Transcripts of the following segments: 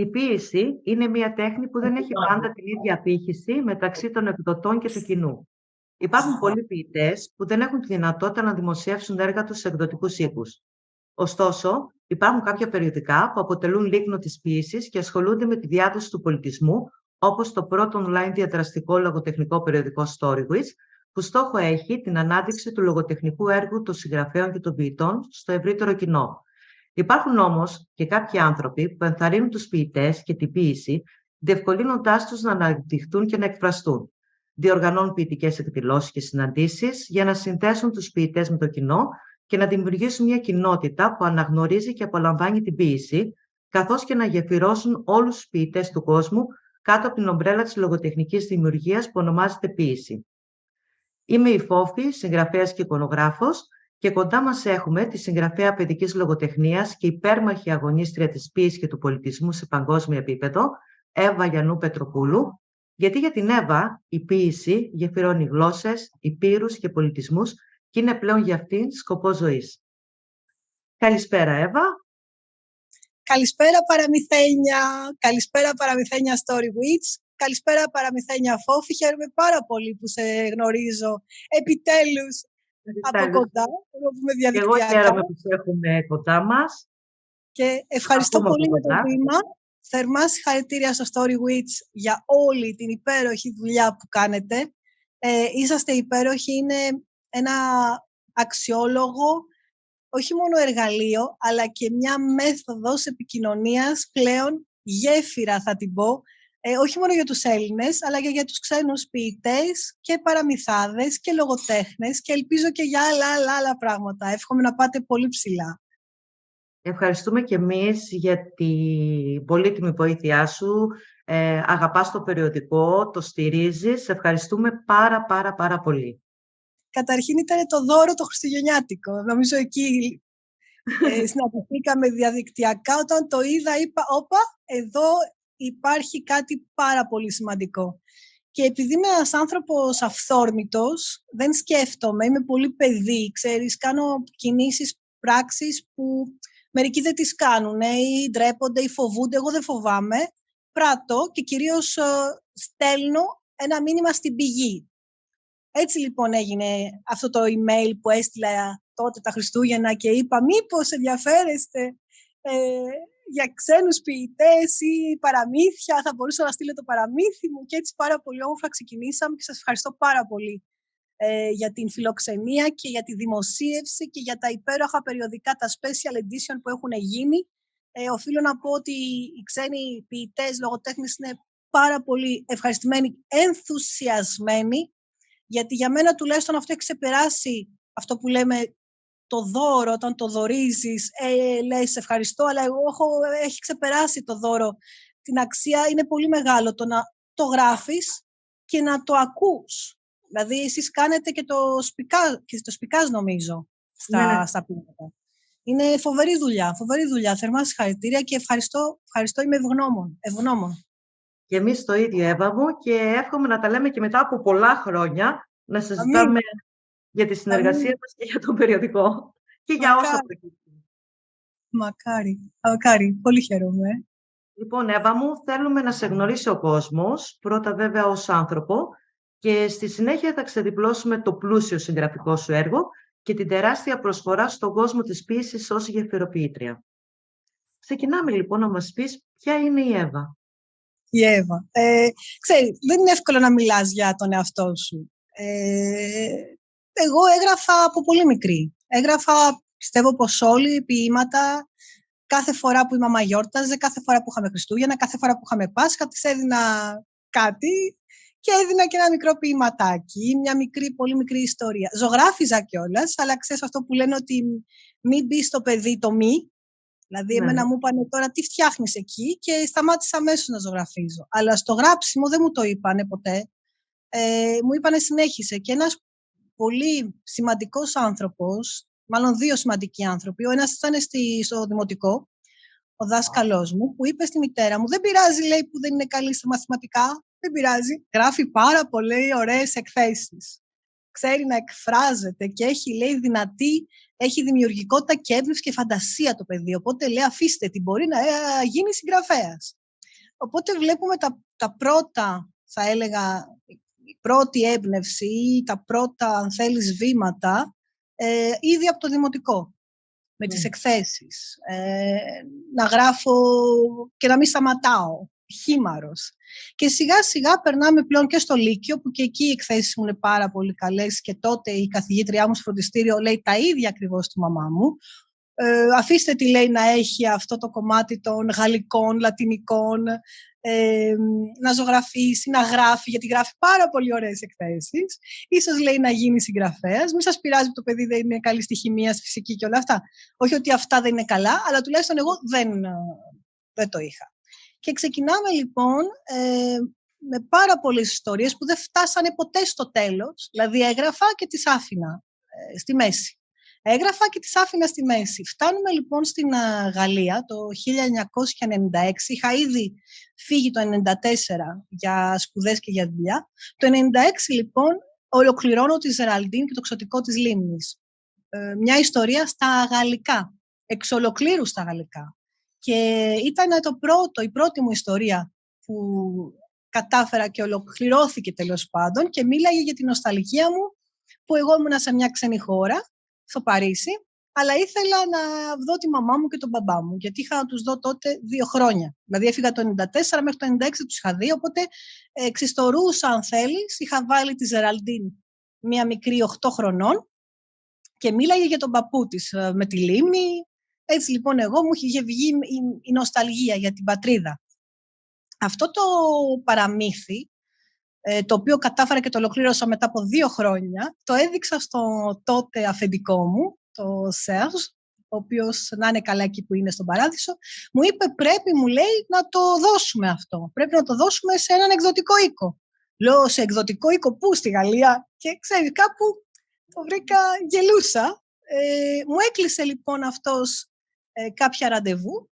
Η ποίηση είναι μια τέχνη που δεν έχει πάντα την ίδια απήχηση μεταξύ των εκδοτών και του κοινού. Υπάρχουν πολλοί ποιητές που δεν έχουν τη δυνατότητα να δημοσιεύσουν έργα τους σε εκδοτικούς οίκους. Ωστόσο, υπάρχουν κάποια περιοδικά που αποτελούν λίκνο της ποίησης και ασχολούνται με τη διάδοση του πολιτισμού, όπως το πρώτο online διαδραστικό λογοτεχνικό περιοδικό Storywiz, που στόχο έχει την ανάδειξη του λογοτεχνικού έργου των συγγραφέων και των ποιητών στο ευρύτερο κοινό. Υπάρχουν όμως και κάποιοι άνθρωποι που ενθαρρύνουν τους ποιητές και την ποίηση, διευκολύνοντάς τους να αναδειχθούν και να εκφραστούν. Διοργανώνουν ποιητικές εκδηλώσεις και συναντήσεις για να συνδέσουν τους ποιητές με το κοινό και να δημιουργήσουν μια κοινότητα που αναγνωρίζει και απολαμβάνει την ποίηση, καθώς και να γεφυρώσουν όλους τους ποιητές του κόσμου κάτω από την ομπρέλα της λογοτεχνικής δημιουργίας που ονομάζεται ποίηση. Είμαι η Φόφη, συγγραφέας και εικονογράφος, και κοντά μας έχουμε τη συγγραφέα παιδικής λογοτεχνίας και υπέρμαχη αγωνίστρια της ποίησης και του πολιτισμού σε παγκόσμιο επίπεδο, Εύα Γιαννού Πετροπούλου, γιατί για την Εύα η ποίηση γεφυρώνει γλώσσες, υπήρους και πολιτισμούς και είναι πλέον για αυτήν σκοπός ζωής. Καλησπέρα, Εύα. Καλησπέρα, Παραμυθένια. Καλησπέρα, Παραμυθένια Storywiz. Καλησπέρα, Παραμυθένια Φόφη. Χαίρομαι πάρα πολύ που σε γνωρίζω επιτέλους από κοντά. Και εγώ χαίρομαι που σε έχουμε κοντά μας. Και ευχαριστώ πολύ για το βήμα. Θερμά συγχαρητήρια στο Storywiz για όλη την υπέροχη δουλειά που κάνετε. Είσαστε υπέροχοι, είναι ένα αξιόλογο, όχι μόνο εργαλείο, αλλά και μια μέθοδος επικοινωνίας, πλέον γέφυρα θα την πω, όχι μόνο για τους Έλληνες, αλλά και για τους ξένους ποιητές και παραμυθάδες και λογοτέχνες και ελπίζω και για άλλα πράγματα. Εύχομαι να πάτε πολύ ψηλά. Ευχαριστούμε και εμείς για την πολύτιμη βοήθειά σου. Αγαπάς το περιοδικό, το στηρίζεις. Ευχαριστούμε πάρα πολύ. Καταρχήν ήταν το δώρο το χριστουγεννιάτικο. Νομίζω εκεί συναντηθήκαμε διαδικτυακά. Όταν το είδα είπα, όπα, εδώ υπάρχει κάτι πάρα πολύ σημαντικό. Και επειδή είμαι ένας άνθρωπος αυθόρμητος, δεν σκέφτομαι, είμαι πολύ παιδί, ξέρεις, κάνω κινήσεις, πράξεις που μερικοί δεν τις κάνουν ή ντρέπονται ή φοβούνται. Εγώ δεν φοβάμαι. Πράττω και κυρίως στέλνω ένα μήνυμα στην πηγή. Έτσι λοιπόν έγινε αυτό το email που έστειλα τότε τα Χριστούγεννα και είπα μήπως ενδιαφέρεστε για ξένους ποιητές ή παραμύθια, θα μπορούσα να στείλω το παραμύθι μου και έτσι πάρα πολύ όμορφα ξεκινήσαμε και σας ευχαριστώ πάρα πολύ για την φιλοξενία και για τη δημοσίευση και για τα υπέροχα περιοδικά, τα special edition που έχουν γίνει. Οφείλω να πω ότι οι ξένοι ποιητές, λογοτέχνες είναι πάρα πολύ ευχαριστημένοι, ενθουσιασμένοι, γιατί για μένα τουλάχιστον αυτό έχει ξεπεράσει αυτό που λέμε το δώρο, όταν το δωρίζεις, λες ευχαριστώ, αλλά έχει ξεπεράσει το δώρο. Την αξία είναι πολύ μεγάλο το να το γράφεις και να το ακούς. Δηλαδή, εσείς κάνετε και το σπικάζ νομίζω στα πείματα. Είναι φοβερή δουλειά. Θερμά συγχαρητήρια και ευχαριστώ, είμαι ευγνώμων. Και εμείς το ίδιο, Εύα μου, και εύχομαι να τα λέμε και μετά από πολλά χρόνια, να συζητάμε για τη συνεργασία μας και για το περιοδικό και για όσα προκύπτουν. Μακάρι. Πολύ χαίρομαι. Λοιπόν, Εύα μου, θέλουμε να σε γνωρίσει ο κόσμος, πρώτα βέβαια ως άνθρωπο, και στη συνέχεια θα ξεδιπλώσουμε το πλούσιο συγγραφικό σου έργο και την τεράστια προσφορά στον κόσμο της ποίησης ως γεφυροποιήτρια. Ξεκινάμε λοιπόν να μας πεις ποια είναι η Εύα. Η Εύα. Ξέρεις, δεν είναι εύκολο να μιλάς για τον εαυτό σου. Εγώ έγραφα από πολύ μικρή. Έγραφα, πιστεύω πως όλοι, ποίηματα. Κάθε φορά που η μαμά γιόρταζε, κάθε φορά που είχαμε Χριστούγεννα, κάθε φορά που είχαμε Πάσχα, της έδινα κάτι και έδινα και ένα μικρό ποιηματάκι, μια πολύ μικρή ιστορία. Ζωγράφιζα κιόλας, αλλά ξέρεις αυτό που λένε ότι μην μπει στο παιδί το μη. Δηλαδή, εμένα μου είπανε τώρα τι φτιάχνεις εκεί και σταμάτησα αμέσως να ζωγραφίζω. Αλλά στο γράψιμο δεν μου το είπανε ποτέ. Μου είπανε συνέχισε. Και ένας πολύ σημαντικός άνθρωπος, μάλλον δύο σημαντικοί άνθρωποι, ο ένας ήταν στο δημοτικό, ο δάσκαλός μου, που είπε στη μητέρα μου, δεν πειράζει, λέει, που δεν είναι καλή στα μαθηματικά, δεν πειράζει, γράφει πάρα πολύ ωραίες εκθέσεις. Ξέρει να εκφράζεται και έχει, λέει, έχει δημιουργικότητα και έμπνευση και φαντασία το παιδί. Οπότε λέει, αφήστε την, μπορεί να γίνει συγγραφέας. Οπότε βλέπουμε τα πρώτα, θα έλεγα, η πρώτη έμπνευση ή τα πρώτα, αν θέλεις, βήματα ήδη από το δημοτικό, με τις εκθέσεις. Να γράφω και να μην σταματάω, χήμαρος. Και σιγά σιγά περνάμε πλέον και στο Λύκειο, που και εκεί οι εκθέσεις μου είναι πάρα πολύ καλές και τότε η καθηγήτριά μου στο φροντιστήριο λέει τα ίδια ακριβώς στη μαμά μου. Αφήστε τη, λέει, να έχει αυτό το κομμάτι των γαλλικών, λατινικών, να ζωγραφίσει, να γράφει, γιατί γράφει πάρα πολύ ωραίες εκθέσεις. Ίσως, λέει, να γίνει συγγραφέας. Μην σας πειράζει που το παιδί δεν είναι καλή στη χημεία, στη φυσική και όλα αυτά. Όχι ότι αυτά δεν είναι καλά, αλλά τουλάχιστον εγώ δεν το είχα. Και ξεκινάμε λοιπόν με πάρα πολλές ιστορίες που δεν φτάσανε ποτέ στο τέλος. Δηλαδή έγραφα και τις άφηνα στη μέση. Έγραφα και τις άφηνα στη μέση. Φτάνουμε λοιπόν στην Γαλλία το 1996. Είχα ήδη φύγει το 1994 για σπουδές και για δουλειά. Το 1996 λοιπόν ολοκληρώνω τη Ζεραλντίν και το ξωτικό της λίμνης. Μια ιστορία στα γαλλικά, εξ ολοκλήρου στα γαλλικά. Και ήταν η πρώτη μου ιστορία που κατάφερα και ολοκληρώθηκε τέλος πάντων και μίλαγε για την νοσταλγία μου που εγώ ήμουνα σε μια ξένη χώρα, στο Παρίσι, αλλά ήθελα να δω τη μαμά μου και τον μπαμπά μου, γιατί είχα να τους δω τότε 2 χρόνια. Δηλαδή έφυγα το 1994 μέχρι το 1996 τους είχα δει, οπότε εξιστορούσα, αν θέλεις, είχα βάλει τη Ζεραλντίν, μια μικρή 8 χρονών και μίλαγε για τον παππού της με τη λίμνη. Έτσι λοιπόν εγώ μου είχε βγει η νοσταλγία για την πατρίδα. Αυτό το παραμύθι, το οποίο κατάφερα και το ολοκλήρωσα μετά από 2 χρόνια, το έδειξα στο τότε αφεντικό μου, το Σέρζ, ο οποίος να είναι καλά εκεί που είναι στον Παράδεισο, μου είπε πρέπει, μου λέει, να το δώσουμε αυτό. Πρέπει να το δώσουμε σε έναν εκδοτικό οίκο. Λέω, σε εκδοτικό οίκο πού, στη Γαλλία? Και ξέρεις, κάπου το βρήκα, γελούσα. Μου έκλεισε λοιπόν αυτός κάποια ραντεβού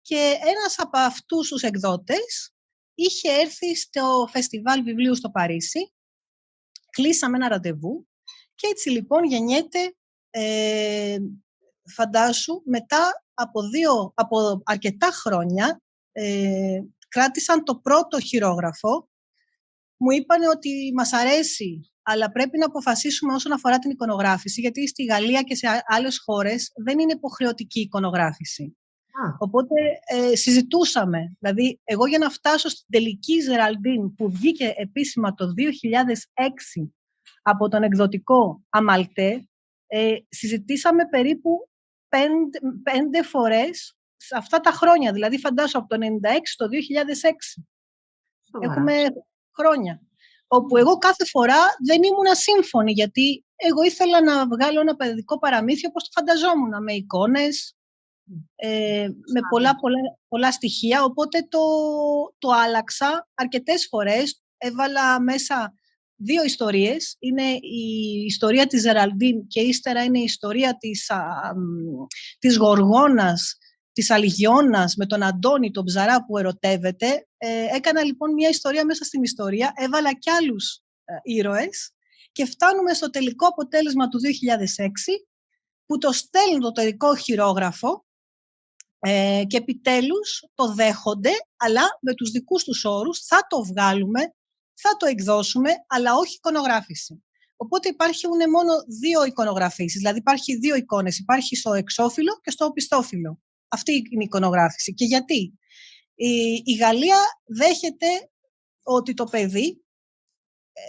και ένας από αυτούς τους εκδότες είχε έρθει στο φεστιβάλ βιβλίου στο Παρίσι. Κλείσαμε ένα ραντεβού και έτσι λοιπόν γεννιέται, φαντάσου, μετά από αρκετά χρόνια κράτησαν το πρώτο χειρόγραφο. Μου είπαν ότι μας αρέσει, αλλά πρέπει να αποφασίσουμε όσον αφορά την εικονογράφηση, γιατί στη Γαλλία και σε άλλες χώρες δεν είναι υποχρεωτική η εικονογράφηση. Οπότε συζητούσαμε. Δηλαδή, εγώ για να φτάσω στην τελική Ζεραλντίν που βγήκε επίσημα το 2006 από τον εκδοτικό Αμαλτέ, συζητήσαμε περίπου 5 φορές σε αυτά τα χρόνια. Δηλαδή, φαντάσου από το 1996 στο 2006. Έχουμε χρόνια. Όπου εγώ κάθε φορά δεν ήμουνα σύμφωνη, γιατί εγώ ήθελα να βγάλω ένα παιδικό παραμύθι όπως το φανταζόμουν, με εικόνες, με πολλά στοιχεία, οπότε το άλλαξα αρκετές φορές. Έβαλα μέσα 2 ιστορίες. Είναι η ιστορία της Ζεραλντίν και ύστερα είναι η ιστορία της Γοργόνας, της Αλιγιώνας με τον Αντώνη, τον ψαρά που ερωτεύεται. Έκανα λοιπόν μια ιστορία μέσα στην ιστορία, έβαλα κι άλλους ήρωες και φτάνουμε στο τελικό αποτέλεσμα του 2006 που το στέλνουν το τελικό χειρόγραφο και επιτέλους το δέχονται, αλλά με τους δικούς τους όρους. Θα το βγάλουμε, θα το εκδώσουμε, αλλά όχι εικονογράφηση. Οπότε υπάρχουν μόνο 2 εικονογραφήσεις, δηλαδή υπάρχει 2 εικόνες, υπάρχει στο εξώφυλλο και στο οπισθόφυλλο. Αυτή είναι η εικονογράφηση. Και γιατί? Η Γαλλία δέχεται ότι το παιδί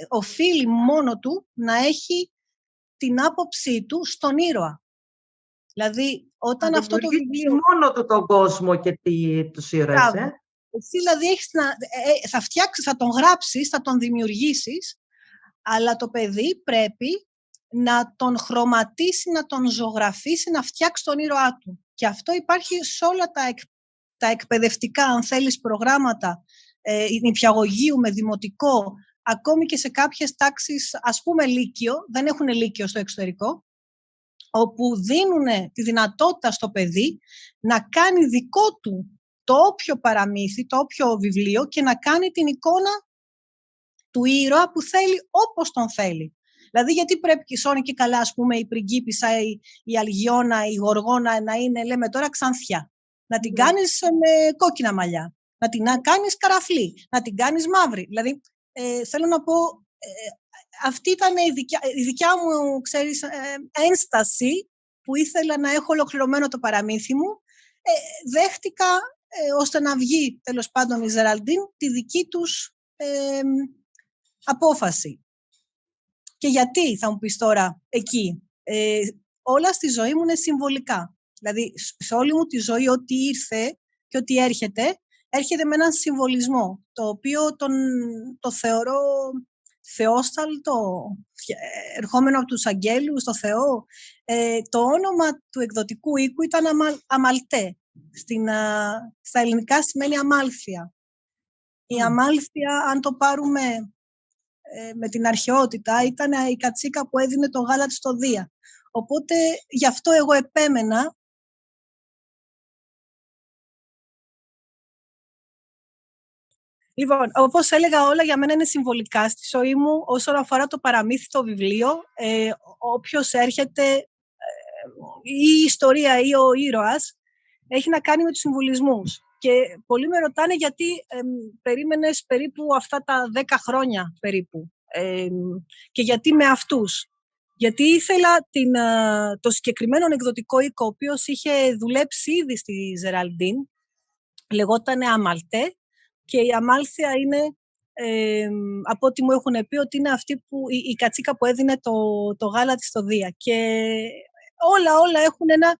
οφείλει μόνο του να έχει την άποψή του στον ήρωα. Δηλαδή, όταν αυτό το βιβλίο... μόνο του τον κόσμο και τους ήρωες, Εσύ δηλαδή θα φτιάξεις, θα τον γράψεις, θα τον δημιουργήσεις, αλλά το παιδί πρέπει να τον χρωματίσει, να τον ζωγραφίσει, να φτιάξει τον ήρωά του. Και αυτό υπάρχει σε όλα τα εκπαιδευτικά, αν θέλεις, προγράμματα νηπιαγωγείου με δημοτικό, ακόμη και σε κάποιες τάξεις, ας πούμε λύκειο, δεν έχουν λύκειο στο εξωτερικό, όπου δίνουν τη δυνατότητα στο παιδί να κάνει δικό του το όποιο παραμύθι, το όποιο βιβλίο και να κάνει την εικόνα του ήρωα που θέλει όπως τον θέλει. Δηλαδή, γιατί πρέπει και σώνει και καλά, ας πούμε, η πριγκίπισσα, η Αλγιώνα, η Γοργόνα να είναι, λέμε τώρα, ξανθιά. Να την κάνεις με κόκκινα μαλλιά. να την κάνεις καραφλή, να την κάνεις μαύρη. Δηλαδή, θέλω να πω, αυτή ήταν η δικιά μου, ξέρεις, ένσταση που ήθελα να έχω ολοκληρωμένο το παραμύθι μου. Δέχτηκα, ώστε να βγει, τέλος πάντων, η Ζεραλντίν, τη δική τους απόφαση. Και γιατί, θα μου πεις τώρα, εκεί. Όλα στη ζωή μου είναι συμβολικά. Δηλαδή, σε όλη μου τη ζωή, ό,τι ήρθε και ό,τι έρχεται με έναν συμβολισμό, το οποίο το θεωρώ θεόσταλτο, ερχόμενο από τους αγγέλους, το Θεό. Το όνομα του εκδοτικού οίκου ήταν Αμαλτέ. Στα ελληνικά σημαίνει αμάλθεια. Η αμάλθεια, αν το πάρουμε με την αρχαιότητα, ήταν η κατσίκα που έδινε το γάλα της στο Δία. Οπότε, γι' αυτό εγώ επέμενα Λοιπόν, όπως έλεγα, όλα για μένα είναι συμβολικά στη ζωή μου. Όσον αφορά το παραμύθι, το βιβλίο, όποιος έρχεται, ή η ιστορία ή ο ήρωας, έχει να κάνει με τους συμβολισμούς. Και πολλοί με ρωτάνε γιατί περίμενες περίπου αυτά τα 10 χρόνια περίπου. Και γιατί με αυτούς. Γιατί ήθελα το συγκεκριμένο εκδοτικό οίκο, ο οποίος είχε δουλέψει ήδη στη Ζεραλντίν, λεγότανε Αμαλτέ, και η αμάλθεια είναι, από ό,τι μου έχουν πει, ότι είναι αυτή η κατσίκα που έδινε το γάλα της στο Δία. Και όλα έχουν ένα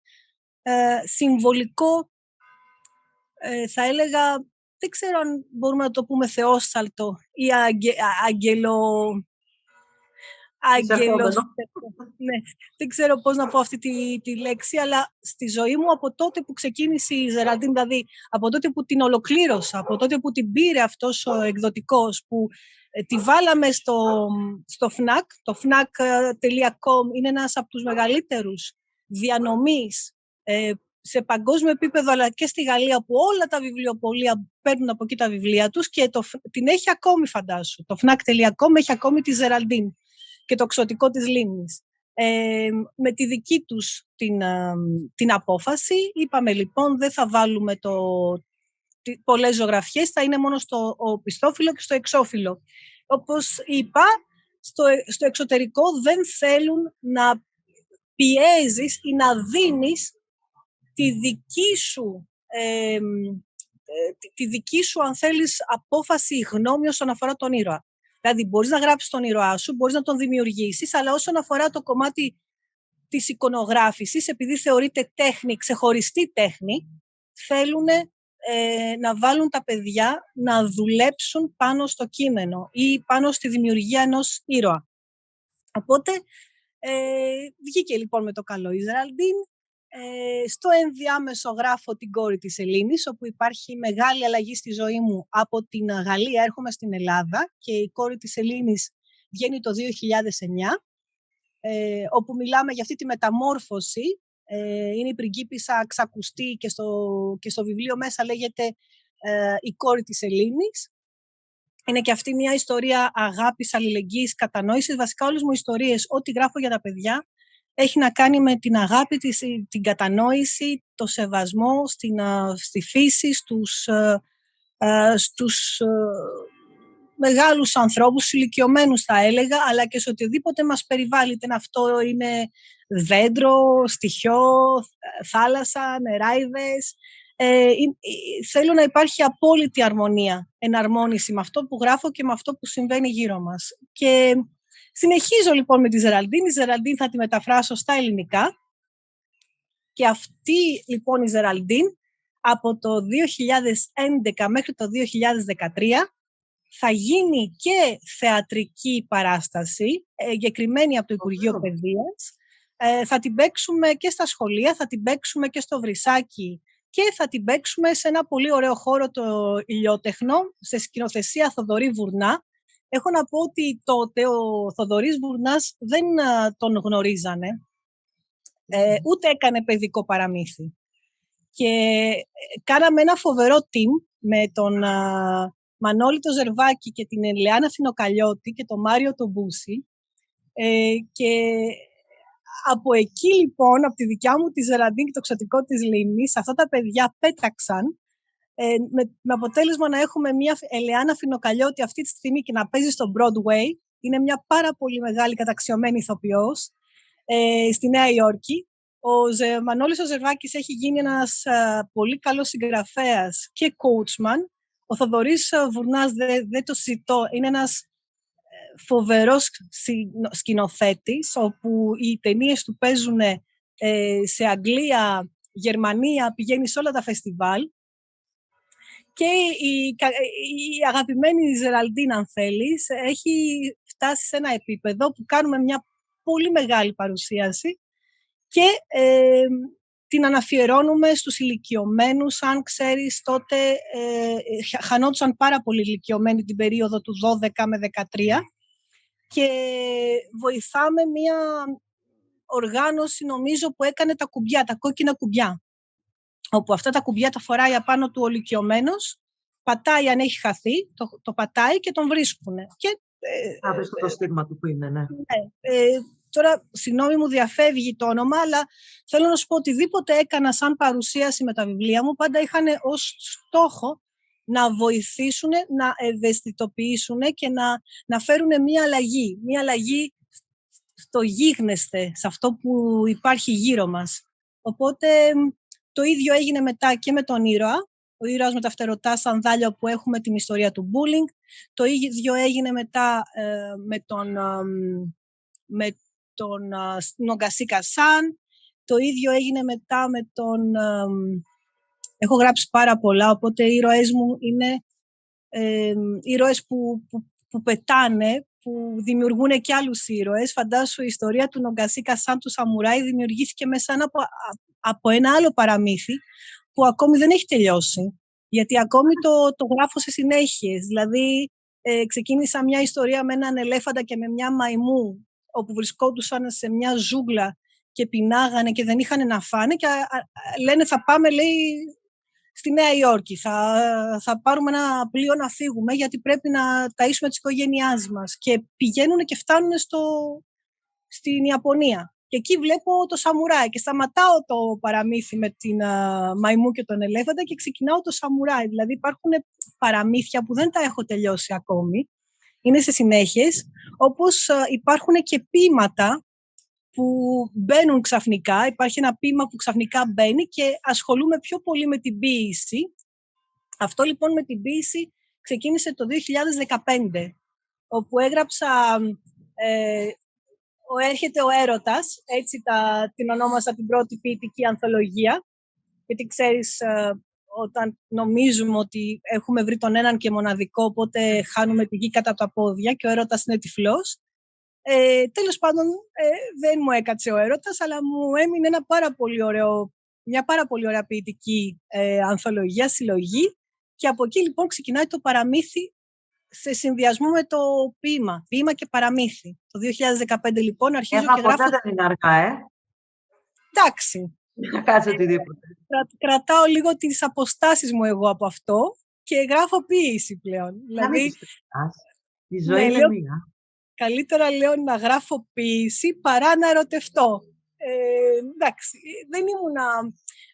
συμβολικό, θα έλεγα, δεν ξέρω αν μπορούμε να το πούμε θεόσταλτο ή ναι, δεν ξέρω πώς να πω αυτή τη λέξη, αλλά στη ζωή μου, από τότε που ξεκίνησε η Ζεραλντίν, δηλαδή από τότε που την ολοκλήρωσα, από τότε που την πήρε αυτός ο εκδοτικός, που τη βάλαμε στο FNAC, το FNAC.com είναι ένας από τους μεγαλύτερους διανομής σε παγκόσμιο επίπεδο, αλλά και στη Γαλλία, που όλα τα βιβλιοπωλεία παίρνουν από εκεί τα βιβλία τους, και την έχει ακόμη, φαντάσου. Το FNAC.com έχει ακόμη τη Ζεραλντίν και το ξωτικό της λίμνης. Με τη δική τους την απόφαση, είπαμε λοιπόν, δεν θα βάλουμε πολλές ζωγραφιές, θα είναι μόνο στο οπισθόφυλλο και στο εξώφυλλο. Όπως είπα, στο εξωτερικό δεν θέλουν να πιέζεις ή να δίνεις τη δική σου, αν θέλεις, απόφαση ή γνώμη όσον αφορά τον ήρωα. Δηλαδή, μπορείς να γράψεις τον ήρωά σου, μπορείς να τον δημιουργήσεις, αλλά όσον αφορά το κομμάτι της εικονογράφησης, επειδή θεωρείται τέχνη, ξεχωριστή τέχνη, θέλουν να βάλουν τα παιδιά να δουλέψουν πάνω στο κείμενο ή πάνω στη δημιουργία ενός ήρωα. Οπότε, βγήκε λοιπόν με το καλό η Ζεραλντίν. Στο ενδιάμεσο γράφω την κόρη της Ελλήνης, όπου υπάρχει μεγάλη αλλαγή στη ζωή μου. Από την Γαλλία έρχομαι στην Ελλάδα και η κόρη της Ελλήνης βγαίνει το 2009, όπου μιλάμε για αυτή τη μεταμόρφωση. Είναι η πριγκίπισσα Ξακουστή και στο βιβλίο μέσα λέγεται η κόρη της Ελλήνης. Είναι και αυτή μια ιστορία αγάπης, αλληλεγγύης, κατανόησης. Βασικά όλες μου οι ιστορίες, ό,τι γράφω για τα παιδιά, έχει να κάνει με την αγάπη, την κατανόηση, το σεβασμό στη φύση, στους μεγάλους ανθρώπους, ηλικιωμένους θα έλεγα, αλλά και σε οτιδήποτε μας περιβάλλει. Αυτό είναι δέντρο, στοιχειό, θάλασσα, νεράιδες. Θέλω να υπάρχει απόλυτη αρμονία, εναρμόνιση με αυτό που γράφω και με αυτό που συμβαίνει γύρω μας. Και συνεχίζω λοιπόν με τη Ζεραλντίν. Η Ζεραλντίν θα τη μεταφράσω στα ελληνικά. Και αυτή λοιπόν η Ζεραλντίν από το 2011 μέχρι το 2013 θα γίνει και θεατρική παράσταση, εγκεκριμένη από το Υπουργείο Παιδείας. Θα την παίξουμε και στα σχολεία, θα την παίξουμε και στο Βρυσάκι και θα την παίξουμε σε ένα πολύ ωραίο χώρο, το Ηλιότεχνο, σε σκηνοθεσία Θοδωρή Βουρνά. Έχω να πω ότι τότε ο Θοδωρής Βουρνάς δεν τον γνωρίζανε, ούτε έκανε παιδικό παραμύθι. Και κάναμε ένα φοβερό team με τον Μανώλη το Ζερβάκη και την Ελεάνα Φινοκαλιώτη και τον Μάριο τον Μπούση. Και από εκεί λοιπόν, από τη δικιά μου τη Ζεραλντίν και το ξωτικό της λίμνης, αυτά τα παιδιά πέταξαν με αποτέλεσμα να έχουμε μια Ελεάνα Φινοκαλιώτη αυτή τη στιγμή και να παίζει στο Broadway. Είναι μια πάρα πολύ μεγάλη καταξιωμένη ηθοποιός στη Νέα Υόρκη. Ο Μανώλης ο Ζερβάκης έχει γίνει ένας πολύ καλός συγγραφέας και coachman. Ο Θοδωρής Βουρνάς δεν το συζητώ. Είναι ένας φοβερός σκηνοθέτης, όπου οι ταινίες του παίζουν σε Αγγλία, Γερμανία, πηγαίνει σε όλα τα φεστιβάλ. Και η αγαπημένη Ζεραλντίν, αν θέλεις, έχει φτάσει σε ένα επίπεδο που κάνουμε μια πολύ μεγάλη παρουσίαση και την αναφιερώνουμε στους ηλικιωμένους. Αν ξέρεις, τότε χανόντουσαν πάρα πολύ ηλικιωμένοι την περίοδο του 12 με 13 και βοηθάμε μια οργάνωση, νομίζω, που έκανε τα κουμπιά, τα κόκκινα κουμπιά, όπου αυτά τα κουμπιά τα φοράει απάνω του ο ηλικιωμένος, πατάει αν έχει χαθεί, το πατάει και τον βρίσκουν. Θα βρίσκω το στίγμα του που είναι, ναι. Τώρα, συγγνώμη, μου διαφεύγει το όνομα, αλλά θέλω να σου πω οτιδήποτε έκανα σαν παρουσίαση με τα βιβλία μου, πάντα είχαν ως στόχο να βοηθήσουν, να ευαισθητοποιήσουν και να φέρουν μία αλλαγή. Μία αλλαγή στο γίγνεσθε, σε αυτό που υπάρχει γύρω μας. Οπότε, το ίδιο έγινε μετά και με τον ήρωα. Ο ήρωας με τα φτερωτά σανδάλια, που έχουμε την ιστορία του bullying. Το ίδιο έγινε μετά με τον Νογκασίκα Σαν. Το ίδιο έγινε μετά με τον... έχω γράψει πάρα πολλά, οπότε οι ήρωές μου είναι ήρωες που πετάνε, που δημιουργούν και άλλους ήρωες. Φαντάσου, η ιστορία του Νογκασίκα Σαν, του Σαμουράι, δημιουργήθηκε μέσα από ένα άλλο παραμύθι που ακόμη δεν έχει τελειώσει. Γιατί ακόμη το γράφω σε συνέχειες. Δηλαδή, ξεκίνησα μια ιστορία με έναν ελέφαντα και με μια μαϊμού, όπου βρισκόντουσαν σε μια ζούγκλα και πεινάγανε και δεν είχαν να φάνε και λένε θα πάμε, λέει, στη Νέα Υόρκη, θα πάρουμε ένα πλοίο να φύγουμε γιατί πρέπει να ταΐσουμε τις οικογένειάς μας. Και πηγαίνουν και φτάνουν στην Ιαπωνία. Και εκεί βλέπω το σαμουράι και σταματάω το παραμύθι με την μαϊμού και τον ελέφαντα και ξεκινάω το σαμουράι. Δηλαδή υπάρχουν παραμύθια που δεν τα έχω τελειώσει ακόμη. Είναι σε συνέχειες, όπως υπάρχουν και ποίηματα που μπαίνουν ξαφνικά. Υπάρχει ένα ποίημα που ξαφνικά μπαίνει και ασχολούμαι πιο πολύ με την ποίηση. Αυτό λοιπόν με την ποίηση ξεκίνησε το 2015, όπου έγραψα «Έρχεται ο έρωτας», έτσι την ονόμασα την πρώτη ποιητική ανθολογία, γιατί ξέρεις, όταν νομίζουμε ότι έχουμε βρει τον έναν και μοναδικό, οπότε χάνουμε τη γη κατά τα πόδια και ο έρωτας είναι τυφλός. Τέλος πάντων, δεν μου έκατσε ο έρωτας, αλλά μου έμεινε μια πάρα πολύ ωραία ποιητική ανθολογία, συλλογή, και από εκεί λοιπόν ξεκινάει το παραμύθι σε συνδυασμό με το ποίημα και παραμύθι. Το 2015 λοιπόν αρχίζω και γράφω... δεν είναι αργά, Εντάξει. Να κάτσε οτιδήποτε. Κρατάω λίγο τις αποστάσεις μου εγώ από αυτό και γράφω ποίηση πλέον. Δηλαδή, η ζωή είναι μία. Καλύτερα, λέω, να γράφω ποίηση παρά να ερωτευτώ. Εντάξει,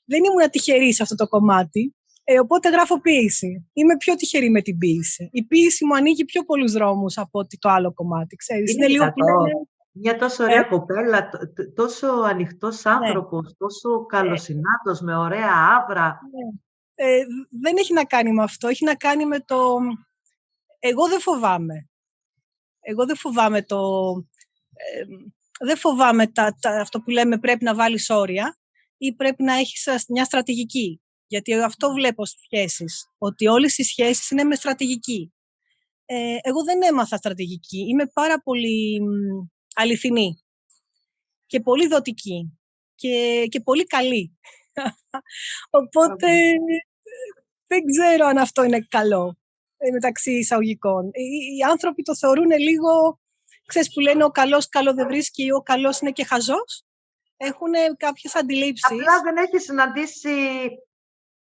δεν ήμουνα τυχερή σε αυτό το κομμάτι, οπότε γράφω ποίηση. Είμαι πιο τυχερή με την ποίηση. Η ποίηση μου ανοίγει πιο πολλούς δρόμους από ότι το άλλο κομμάτι. Ξέρεις, είναι λίγο μια τόσο ωραία κοπέλα, τόσο ανοιχτός άνθρωπος, τόσο καλοσυνάτος, με ωραία άβρα. Δεν έχει να κάνει με αυτό, έχει να κάνει με το... Εγώ δεν φοβάμαι. Δεν φοβάμαι αυτό που λέμε πρέπει να βάλεις όρια ή πρέπει να έχεις μια στρατηγική. Γιατί αυτό βλέπω στις σχέσεις, ότι όλες οι σχέσεις είναι με στρατηγική. Εγώ δεν έμαθα στρατηγική. Είμαι πάρα πολύ αληθινή και πολύ δοτική και πολύ καλή. Οπότε δεν ξέρω αν αυτό είναι καλό μεταξύ εισαγωγικών. Οι άνθρωποι το θεωρούν λίγο, ξέρεις που λένε ο καλός καλό δεν βρίσκει ή ο καλός είναι και χαζός. Έχουν κάποιες αντιλήψεις. Απλά δεν έχει συναντήσει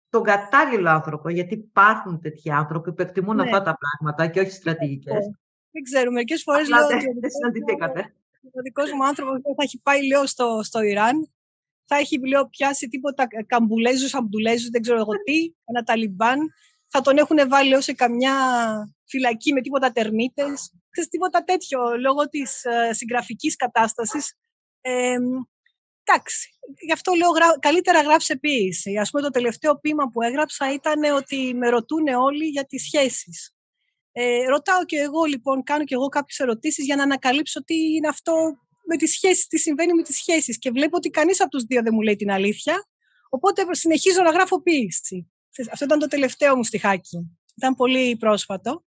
τον κατάλληλο άνθρωπο, γιατί υπάρχουν τέτοιοι άνθρωποι που εκτιμούν αυτά τα πράγματα και όχι στρατηγικές. Δεν ξέρω, μερικές φορές λέω ότι δεν συναντηθήκατε. ο δικός μου άνθρωπος θα έχει πάει, λέω, στο Ιράν θα έχει πιάσει τίποτα καμπουλέζους, αμπτουλέζους, δεν ξέρω εγώ τι, ένα Ταλιμπάν. Θα τον έχουν βάλει ως σε καμιά φυλακή με τίποτα τερμίτες. Ξέρεις, τίποτα τέτοιο, λόγω της συγγραφικής κατάστασης. Εντάξει, γι' αυτό λέω καλύτερα γράψε ποίηση. Ας πούμε, το τελευταίο ποίημα που έγραψα ήταν ότι με ρωτούν όλοι για τις σχέσεις. Ρωτάω και εγώ, λοιπόν, κάνω και εγώ κάποιες ερωτήσεις για να ανακαλύψω τι είναι αυτό με τις σχέσεις, τι συμβαίνει με τις σχέσεις. Και βλέπω ότι κανείς από τους δύο δεν μου λέει την αλήθεια, οπότε συνεχίζω να γράφω ποίηση. Αυτό ήταν το τελευταίο μου στιχάκι. Ήταν πολύ πρόσφατο.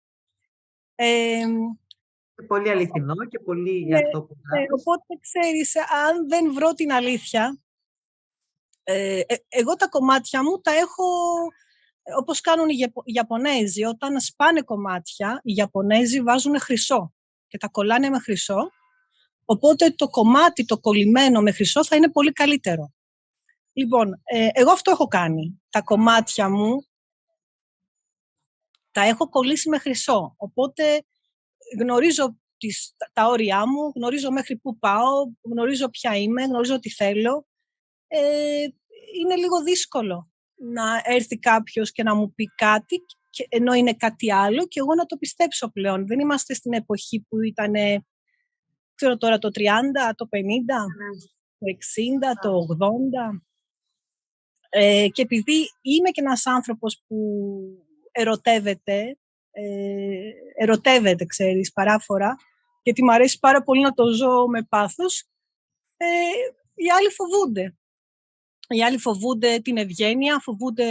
Πολύ αληθινό και πολύ για αυτό που γράφεις. Οπότε, ξέρεις, αν δεν βρω την αλήθεια, εγώ τα κομμάτια μου τα έχω, όπως κάνουν οι Ιαπωνέζοι. Όταν σπάνε κομμάτια, οι Ιαπωνέζοι βάζουν χρυσό και τα κολλάνε με χρυσό. Οπότε το κομμάτι, το κολλημένο με χρυσό, θα είναι πολύ καλύτερο. Λοιπόν, εγώ αυτό έχω κάνει. Τα κομμάτια μου τα έχω κολλήσει με χρυσό. Οπότε γνωρίζω τα όρια μου, γνωρίζω μέχρι πού πάω, γνωρίζω ποια είμαι, γνωρίζω τι θέλω. Είναι λίγο δύσκολο να έρθει κάποιος και να μου πει κάτι, ενώ είναι κάτι άλλο, και εγώ να το πιστέψω πλέον. Δεν είμαστε στην εποχή που ήταν, ξέρω τώρα, το 30, το 50, το 60, το 80. Και επειδή είμαι και ένας άνθρωπος που ερωτεύεται, ξέρεις, παράφορα, γιατί μου αρέσει πάρα πολύ να το ζω με πάθος, οι άλλοι φοβούνται. Οι άλλοι φοβούνται την ευγένεια, φοβούνται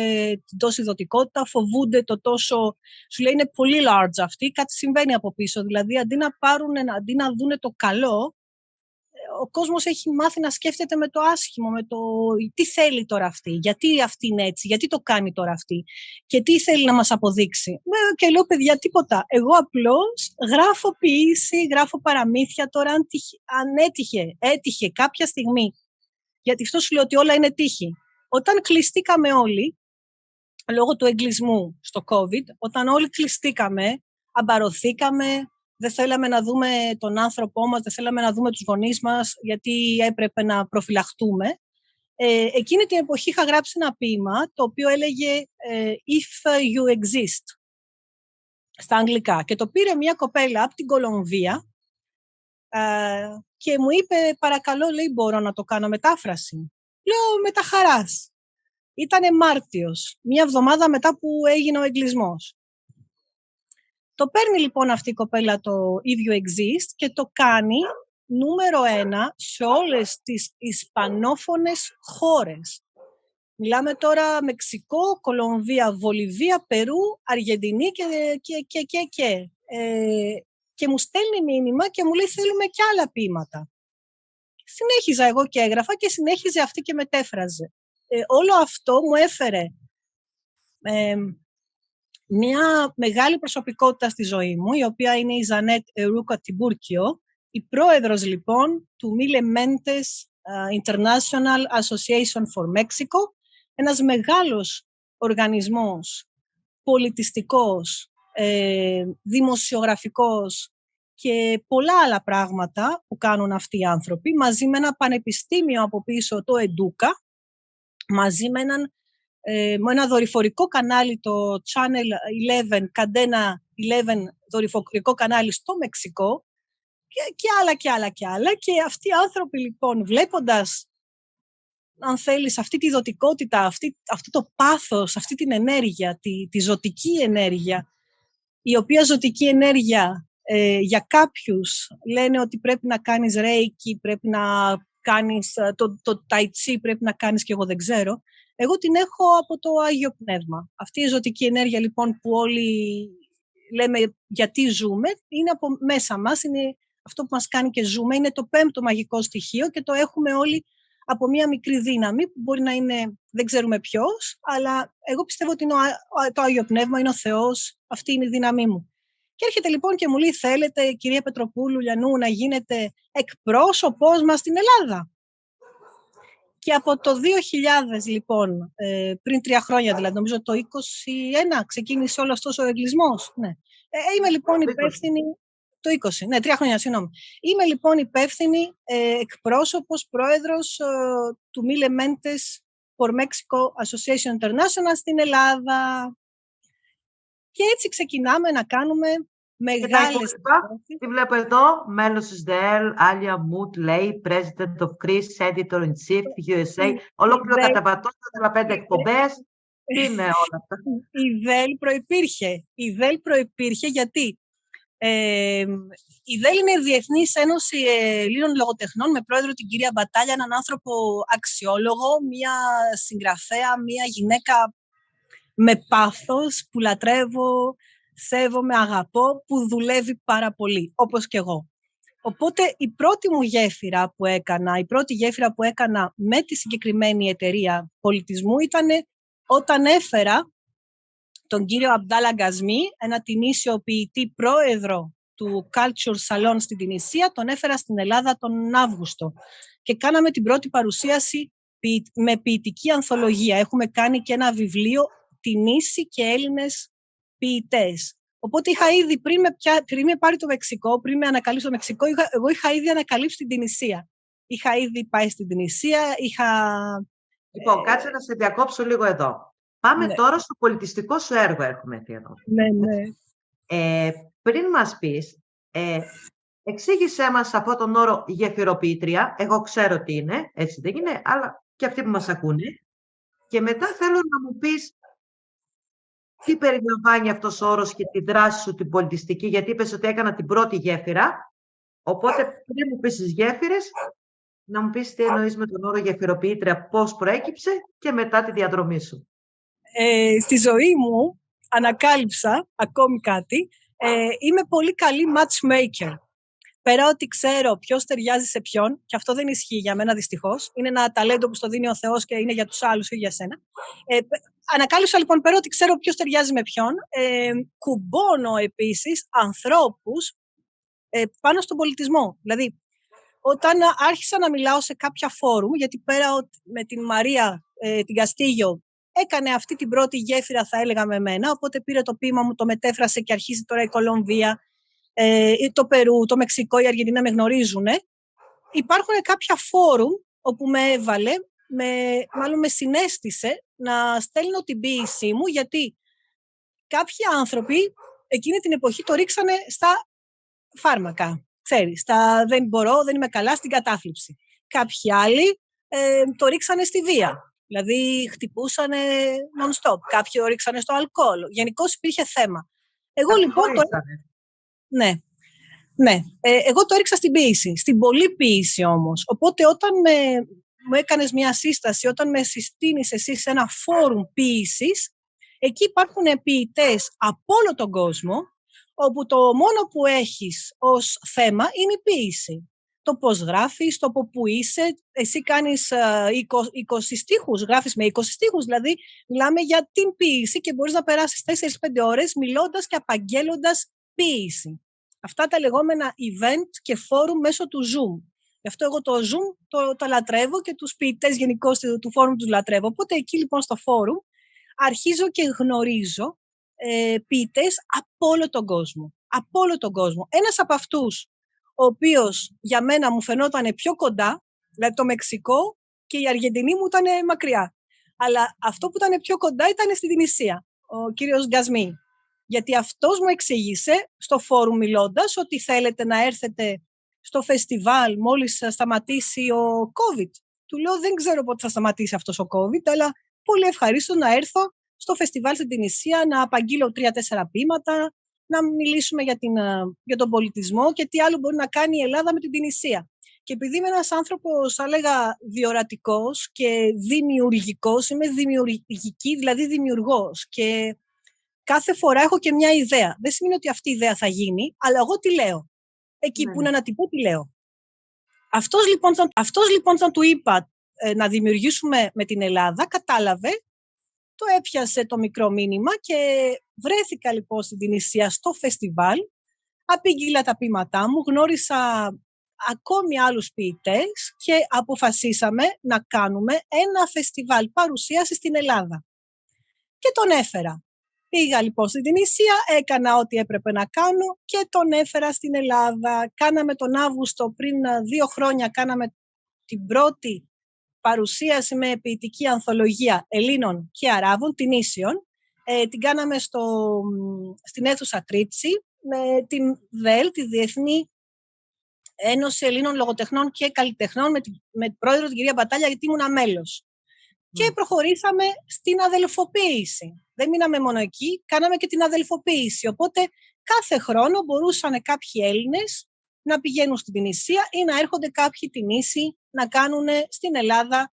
την τόση δοτικότητα, φοβούνται το τόσο... Σου λέει είναι πολύ large αυτή, κάτι συμβαίνει από πίσω. Δηλαδή, αντί να δούνε το καλό, ο κόσμος έχει μάθει να σκέφτεται με το άσχημο, με το τι θέλει τώρα αυτή, γιατί αυτή είναι έτσι, γιατί το κάνει τώρα αυτή και τι θέλει να μας αποδείξει. Και λέω, παιδιά, τίποτα. Εγώ απλώς γράφω ποίηση, γράφω παραμύθια τώρα, αν έτυχε κάποια στιγμή, γιατί αυτό σου λέω ότι όλα είναι τύχη. Όταν κλειστήκαμε όλοι, λόγω του εγκλισμού στο COVID, όταν όλοι κλειστήκαμε, αμπαρωθήκαμε, δεν θέλαμε να δούμε τον άνθρωπό μας, δεν θέλαμε να δούμε τους γονείς μας, γιατί έπρεπε να προφυλαχτούμε. Εκείνη την εποχή είχα γράψει ένα ποίημα, το οποίο έλεγε «If you exist», στα αγγλικά. Και το πήρε μια κοπέλα από την Κολομβία και μου είπε, παρακαλώ, λέει, μπορώ να το κάνω μετάφραση. Λέω, με τα χαράς. Ήτανε Μάρτιος, μια εβδομάδα μετά που έγινε ο εγκλισμός. Το παίρνει λοιπόν αυτή η κοπέλα το If You Exist και το κάνει νούμερο 1 σε όλες τις ισπανόφωνες χώρες. Μιλάμε τώρα Μεξικό, Κολομβία, Βολιβία, Περού, Αργεντινή και μου στέλνει μήνυμα και μου λέει θέλουμε και άλλα ποίηματα. Συνέχιζα εγώ και έγραφα και συνέχιζε αυτή και μετέφραζε. Όλο αυτό μου έφερε μια μεγάλη προσωπικότητα στη ζωή μου, η οποία είναι η Ζανέτ Ερούκα Τιμπούρκιο, η πρόεδρος λοιπόν του Mille Mentes International Association for Mexico, ένας μεγάλος οργανισμός πολιτιστικός, δημοσιογραφικός και πολλά άλλα πράγματα που κάνουν αυτοί οι άνθρωποι, μαζί με ένα πανεπιστήμιο από πίσω, το Educa, μαζί με ένα δορυφορικό κανάλι, το Channel 11, Cadena 11 δορυφορικό κανάλι στο Μεξικό και άλλα. Και αυτοί οι άνθρωποι λοιπόν, βλέποντας, αν θέλεις, αυτή τη δοτικότητα, αυτό το πάθος, αυτή την ενέργεια, τη ζωτική ενέργεια, η οποία ζωτική ενέργεια για κάποιους λένε ότι πρέπει να κάνεις ρέικι, πρέπει να κάνεις το ταϊτσί, πρέπει να κάνεις και εγώ δεν ξέρω. Εγώ την έχω από το Άγιο Πνεύμα. Αυτή η ζωτική ενέργεια λοιπόν που όλοι λέμε γιατί ζούμε, είναι από μέσα μας, είναι αυτό που μας κάνει και ζούμε, είναι το 5ο μαγικό στοιχείο και το έχουμε όλοι από μία μικρή δύναμη που μπορεί να είναι, δεν ξέρουμε ποιος, αλλά εγώ πιστεύω ότι είναι το Άγιο Πνεύμα, είναι ο Θεός, αυτή είναι η δύναμή μου. Και έρχεται λοιπόν και μου λέει, θέλετε κυρία Πετροπούλου Λιανού να γίνετε εκπρόσωπός μας στην Ελλάδα. Και από το 2000 λοιπόν, πριν 3 χρόνια δηλαδή, νομίζω το 2021 ξεκίνησε όλο αυτός ο εγκλισμός. Ναι. Είμαι λοιπόν υπεύθυνη, Το 20, ναι, 3 χρόνια, συγγνώμη. Είμαι λοιπόν υπεύθυνη εκπρόσωπος, πρόεδρος του Mille Mentes for Mexico Association International στην Ελλάδα. Και έτσι ξεκινάμε να κάνουμε μεγάλες... Τι βλέπω εδώ, μέλος της ΔΕΛ, Άλια Μουτ, λέει, President of Chris, Editor-in-Chief, USA, ολόκληρο καταβατό, 45 εκπομπές. Τι είναι όλα αυτά? Η ΔΕΛ προϋπήρχε γιατί η ΔΕΛ είναι η Διεθνής Ένωση Ελλήνων Λογοτεχνών με πρόεδρο την κυρία Μπατάλια, έναν άνθρωπο αξιόλογο, μια συγγραφέα, μια γυναίκα με πάθος που λατρεύω, σέβομαι, αγαπώ, που δουλεύει πάρα πολύ, όπως και εγώ. Οπότε η πρώτη γέφυρα που έκανα με τη συγκεκριμένη εταιρεία πολιτισμού ήταν όταν έφερα τον κύριο Αμπτάλα Γκασμί, ένα τινήσιο ποιητή πρόεδρο του Culture Salon στην Τινησία, τον έφερα στην Ελλάδα τον Αύγουστο και κάναμε την πρώτη παρουσίαση με ποιητική ανθολογία. Έχουμε κάνει και ένα βιβλίο Τινήσοι και Έλληνες ποιητές. Οπότε είχα ήδη, πριν με πάρει το Μεξικό, πριν με ανακαλύψει το Μεξικό, εγώ είχα ήδη ανακαλύψει την Τινησία. Είχα ήδη πάει στην Τινησία, Λοιπόν, κάτσε να σε διακόψω λίγο εδώ. Πάμε τώρα στο πολιτιστικό σου έργο, έρχομαι εδώ. Ναι. Πριν μας πεις, εξήγησέ μας αυτό τον όρο γεφυροποιήτρια. Εγώ ξέρω τι είναι, έτσι δεν είναι, αλλά και αυτοί που μας ακούνε. Και μετά θέλω να μου πεις τι περιλαμβάνει αυτός ο όρος και τη δράση σου την πολιτιστική, γιατί είπες ότι έκανα την πρώτη γέφυρα. Οπότε πριν μου πεις τις γέφυρες, να μου πεις τι εννοείς με τον όρο γεφυροποιήτρια, πώς προέκυψε και μετά τη διαδρομή σου. Στη ζωή μου ανακάλυψα ακόμη κάτι. Είμαι πολύ καλή matchmaker. Πέρα ότι ξέρω ποιος ταιριάζει σε ποιον, και αυτό δεν ισχύει για μένα δυστυχώς, είναι ένα ταλέντο που στο δίνει ο Θεός και είναι για τους άλλους ή για σένα. Ανακάλυψα λοιπόν πέρα ότι ξέρω ποιος ταιριάζει με ποιον, κουμπώνω επίσης ανθρώπους πάνω στον πολιτισμό. Δηλαδή, όταν άρχισα να μιλάω σε κάποια φόρουμ, γιατί πέρα με την Μαρία την Καστίγιο έκανε αυτή την πρώτη γέφυρα, θα έλεγα, με μένα, οπότε πήρε το ποίημα μου, το μετέφρασε και αρχίζει τώρα η Κολομβία, το Περού, το Μεξικό, η Αργεντινά με γνωρίζουν. Υπάρχουν κάποια φόρουμ όπου με έβαλε, μάλλον με συνέστησε να στέλνω την ποίησή μου, γιατί κάποιοι άνθρωποι εκείνη την εποχή το ρίξανε στα φάρμακα. Ξέρεις, δεν μπορώ, δεν είμαι καλά, στην κατάθλιψη. Κάποιοι άλλοι το ρίξανε στη βία. Δηλαδή χτυπούσανε non-stop. Κάποιοι το ρίξανε στο αλκοόλ. Γενικώς υπήρχε θέμα. Εγώ λοιπόν εγώ το έριξα στην ποίηση, στην πολλή ποίηση όμως. Οπότε όταν μου έκανες μια σύσταση, όταν με συστήνεις εσύ σε ένα φόρουμ ποίησης, εκεί υπάρχουν ποιητές από όλο τον κόσμο, όπου το μόνο που έχεις ως θέμα είναι η ποίηση. Το πώς γράφεις, το από πού είσαι. Εσύ κάνεις 20 στίχους, γράφεις με 20 στίχους, δηλαδή μιλάμε για την ποίηση και μπορείς να περάσεις 4-5 ώρες μιλώντας και απαγγέλλοντας ποίηση. Αυτά τα λεγόμενα event και φόρουμ μέσω του Zoom. Γι' αυτό εγώ το Zoom το λατρεύω και τους ποιητές γενικώς του φόρουμ τους λατρεύω. Οπότε εκεί λοιπόν στο φόρουμ αρχίζω και γνωρίζω ποιητές από όλο τον κόσμο. Από όλο τον κόσμο. Ένας από αυτούς, ο οποίος για μένα μου φαινόταν πιο κοντά, δηλαδή το Μεξικό, και η Αργεντινή μου ήταν μακριά. Αλλά αυτό που ήταν πιο κοντά ήταν στην Τινησία, ο κύριος Γκασμί. Γιατί αυτός μου εξήγησε στο φόρουμ μιλώντας ότι θέλετε να έρθετε στο φεστιβάλ μόλις θα σταματήσει ο COVID. Του λέω δεν ξέρω πότε θα σταματήσει αυτός ο COVID, αλλά πολύ ευχαρίστω να έρθω στο φεστιβάλ στην Τινησία, να απαγγείλω 3-4 ποίηματα, να μιλήσουμε για τον πολιτισμό και τι άλλο μπορεί να κάνει η Ελλάδα με την Τινησία. Και επειδή είμαι ένας άνθρωπος, θα λέγα, διορατικός και δημιουργικός, είμαι δημιουργική, δηλαδή δημιουργός. Και κάθε φορά έχω και μια ιδέα. Δεν σημαίνει ότι αυτή η ιδέα θα γίνει, αλλά εγώ τι λέω. Εκεί που είναι να την πω, τι λέω. Αυτός λοιπόν, όταν του είπα να δημιουργήσουμε με την Ελλάδα, κατάλαβε, το έπιασε το μικρό μήνυμα και βρέθηκα λοιπόν στην Τινησία στο φεστιβάλ, απήγγειλα τα ποίηματά μου, γνώρισα ακόμη άλλους ποιητές και αποφασίσαμε να κάνουμε ένα φεστιβάλ παρουσίαση στην Ελλάδα. Και τον έφερα. Πήγα λοιπόν στην Τινησία, έκανα ό,τι έπρεπε να κάνω και τον έφερα στην Ελλάδα. Κάναμε τον Αύγουστο, πριν 2 χρόνια, κάναμε την πρώτη παρουσίαση με ποιητική ανθολογία Ελλήνων και Αράβων, Τινήσιων. Την κάναμε στην αίθουσα Τρίτσι με την ΔΕΛ, τη Διεθνή Ένωση Ελλήνων Λογοτεχνών και Καλλιτεχνών, με πρόεδρο την κυρία Μπατάλια, γιατί ήμουνα μέλος. Και προχωρήσαμε στην αδελφοποίηση. Δεν μείναμε μόνο εκεί, κάναμε και την αδελφοποίηση. Οπότε κάθε χρόνο μπορούσαν κάποιοι Έλληνες να πηγαίνουν στην Τινησία ή να έρχονται κάποιοι Τινήσιοι να κάνουν στην Ελλάδα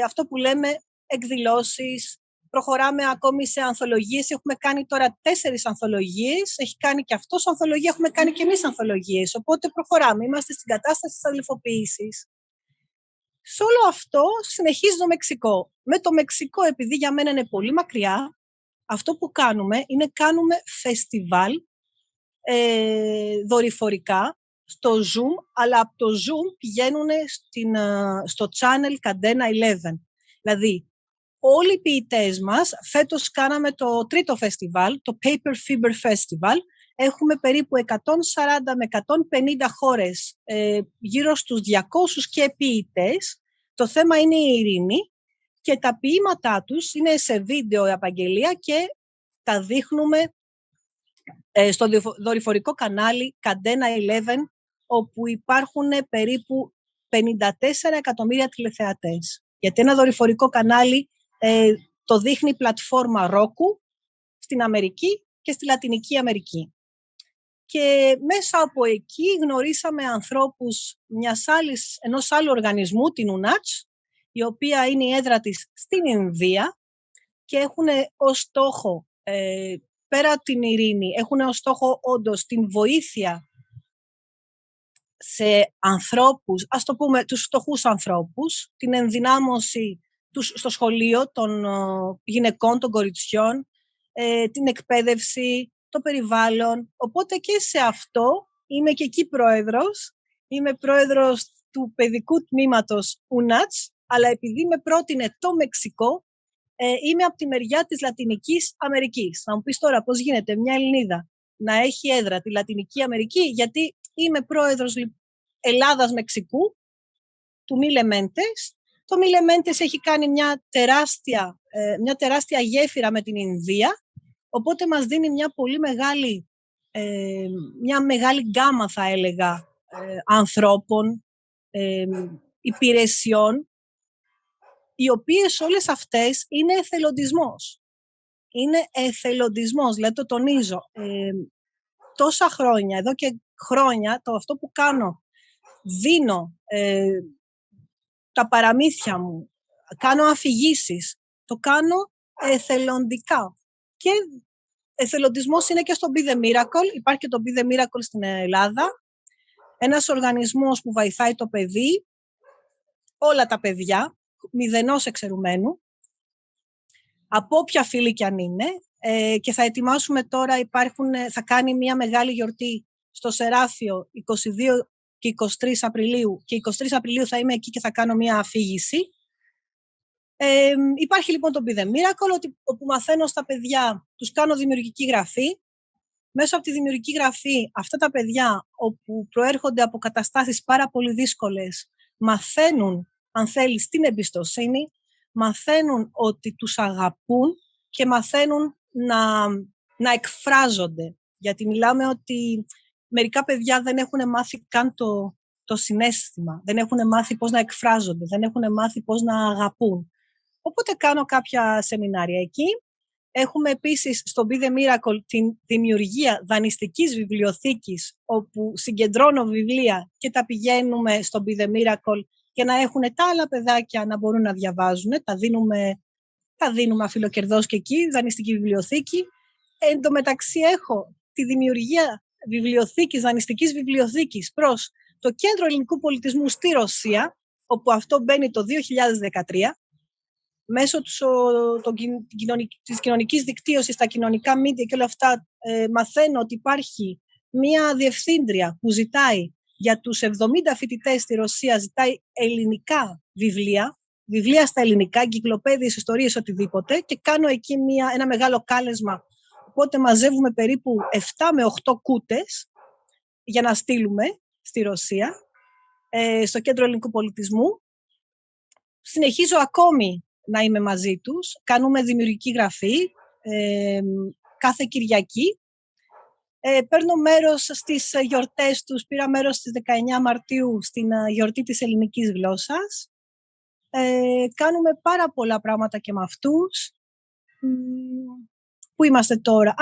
αυτό που λέμε εκδηλώσεις. Προχωράμε ακόμη σε ανθολογίες. Έχουμε κάνει τώρα 4 ανθολογίες. Έχει κάνει και αυτός ανθολογία, έχουμε κάνει και εμείς ανθολογίες. Οπότε προχωράμε. Είμαστε στην κατάσταση της αδελφοποίησης. Σε όλο αυτό συνεχίζει το Μεξικό. Με το Μεξικό, επειδή για μένα είναι πολύ μακριά, αυτό που κάνουμε είναι κάνουμε φεστιβάλ δορυφορικά στο Zoom, αλλά από το Zoom πηγαίνουν στο channel Cadena 11. Δηλαδή, όλοι οι ποιητές μας, φέτος κάναμε το 3ο φεστιβάλ, το Paper Fiber Festival. Έχουμε περίπου 140 με 150 χώρες, γύρω στους 200 και ποιητές. Το θέμα είναι η ειρήνη και τα ποίηματά τους είναι σε βίντεο επαγγελία και τα δείχνουμε στο δορυφορικό κανάλι Cadena 11, όπου υπάρχουν περίπου 54 εκατομμύρια τηλεθεατές. Γιατί ένα δορυφορικό κανάλι το δείχνει η πλατφόρμα Roku στην Αμερική και στη Λατινική Αμερική. Και μέσα από εκεί γνωρίσαμε ανθρώπους ενός άλλου οργανισμού, την UNACH, η οποία είναι η έδρα της στην Ινδία και έχουν ως στόχο, πέρα την ειρήνη, έχουν ως στόχο όντως την βοήθεια σε ανθρώπους, ας το πούμε τους φτωχούς ανθρώπους, την ενδυνάμωση στο σχολείο των γυναικών, των κοριτσιών, την εκπαίδευση, το περιβάλλον. Οπότε και σε αυτό είμαι και εκεί πρόεδρος. Είμαι πρόεδρος του παιδικού τμήματος UNACH, αλλά επειδή με πρότεινε το Μεξικό, είμαι από τη μεριά της Λατινικής Αμερικής. Θα μου πεις τώρα πώς γίνεται μια Ελληνίδα να έχει έδρα τη Λατινική Αμερική, γιατί είμαι πρόεδρος Ελλάδας-Μεξικού, του Μιλεμέντες. Το Μιλεμέντες έχει κάνει μια τεράστια γέφυρα με την Ινδία, οπότε μας δίνει μια πολύ μεγάλη γκάμα, θα έλεγα, ανθρώπων, υπηρεσιών, οι οποίες όλες αυτές είναι εθελοντισμός. Είναι εθελοντισμός, δηλαδή το τονίζω. Τόσα χρόνια, εδώ και χρόνια, αυτό που κάνω, δίνω τα παραμύθια μου, κάνω αφηγήσεις, το κάνω εθελοντικά. Και εθελοντισμός είναι και στο Be The Miracle. Υπάρχει και το Be The Miracle στην Ελλάδα. Ένας οργανισμός που βοηθάει το παιδί, όλα τα παιδιά, μηδενός εξαιρουμένου, από όποια φύλη κι αν είναι. Και θα ετοιμάσουμε τώρα, θα κάνει μια μεγάλη γιορτή στο Σεράφιο 22 και 23 Απριλίου. Και 23 Απριλίου θα είμαι εκεί και θα κάνω μια αφήγηση. Υπάρχει λοιπόν το Be The Miracle, όπου μαθαίνω στα παιδιά, τους κάνω δημιουργική γραφή. Μέσω από τη δημιουργική γραφή, αυτά τα παιδιά, όπου προέρχονται από καταστάσεις πάρα πολύ δύσκολες, μαθαίνουν, αν θέλεις, την εμπιστοσύνη, μαθαίνουν ότι τους αγαπούν και μαθαίνουν να εκφράζονται. Γιατί μιλάμε ότι μερικά παιδιά δεν έχουν μάθει καν το συναίσθημα, δεν έχουν μάθει πώς να εκφράζονται, δεν έχουν μάθει πώς να αγαπούν. Οπότε κάνω κάποια σεμινάρια εκεί. Έχουμε επίσης στο Be The Miracle την δημιουργία δανειστικής βιβλιοθήκης, όπου συγκεντρώνω βιβλία και τα πηγαίνουμε στο Be The Miracle για να έχουν τα άλλα παιδάκια να μπορούν να διαβάζουν. Τα δίνουμε αφιλοκερδώς και εκεί, δανειστική βιβλιοθήκη. Εν τω μεταξύ έχω τη δημιουργία δανειστικής βιβλιοθήκης προς το Κέντρο Ελληνικού Πολιτισμού στη Ρωσία, όπου αυτό μπαίνει το 2013. Μέσω της κοινωνικής δικτύωσης, τα κοινωνικά media και όλα αυτά, μαθαίνω ότι υπάρχει μία διευθύντρια που ζητάει για τους 70 φοιτητές στη Ρωσία, ζητάει ελληνικά βιβλία στα ελληνικά, εγκυκλοπαίδειες, ιστορίες, οτιδήποτε, και κάνω εκεί ένα μεγάλο κάλεσμα, Οπότε μαζεύουμε περίπου 7 με 8 κούτες για να στείλουμε στη Ρωσία, στο Κέντρο Ελληνικού Πολιτισμού. Συνεχίζω ακόμη να είμαι μαζί τους. Κάνουμε δημιουργική γραφή κάθε Κυριακή. Παίρνω μέρος στις γιορτές τους. Πήρα μέρος στις 19 Μαρτίου στην γιορτή της ελληνικής γλώσσας. Κάνουμε πάρα πολλά πράγματα και με αυτούς. Πού είμαστε τώρα?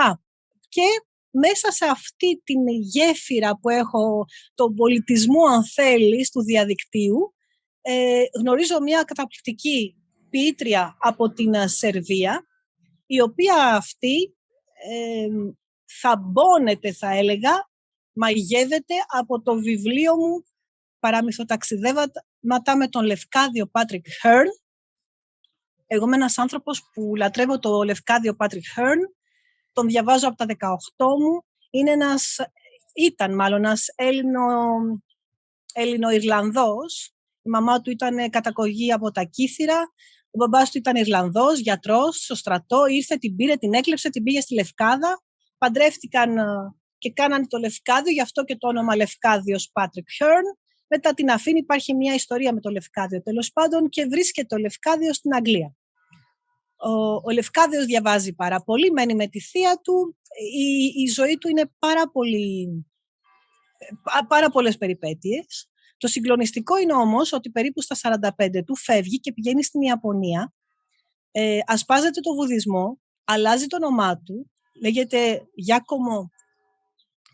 Και μέσα σε αυτή την γέφυρα που έχω, τον πολιτισμό αν θέλεις, του διαδικτύου, γνωρίζω μια καταπληκτική ποιήτρια από την Σερβία, η οποία αυτή θαμπώνεται, θα έλεγα, μαγεύεται από το βιβλίο μου «Παραμυθοταξιδεύματα με τον Λευκάδιο Πάτρικ Χέρν». Εγώ είμαι ένας άνθρωπος που λατρεύω το Λευκάδιο Πάτρικ Χέρν, τον διαβάζω από τα 18 μου, ήταν ένας Έλληνο-Ιρλανδός. Η μαμά του ήταν καταγωγή από τα Κύθυρα, ο μπαμπάς του ήταν Ιρλανδός, γιατρός, στο στρατό, ήρθε, την πήρε, την έκλεψε, την πήγε στη Λευκάδα, παντρεύτηκαν και κάνανε το Λευκάδιο, γι' αυτό και το όνομα Λευκάδιος Πάτρικ Χέρν. Μετά την αφήνει, υπάρχει μια ιστορία με το Λευκάδιο τέλος πάντων και βρίσκεται το Λευκάδιο στην Αγγλία. Ο Λευκάδιος διαβάζει πάρα πολύ, μένει με τη θεία του, η ζωή του είναι πάρα πολλές περιπέτειες. Το συγκλονιστικό είναι όμως ότι περίπου στα 45 του φεύγει και πηγαίνει στην Ιαπωνία, ασπάζεται το βουδισμό, αλλάζει το όνομά του, λέγεται Γιάκομο,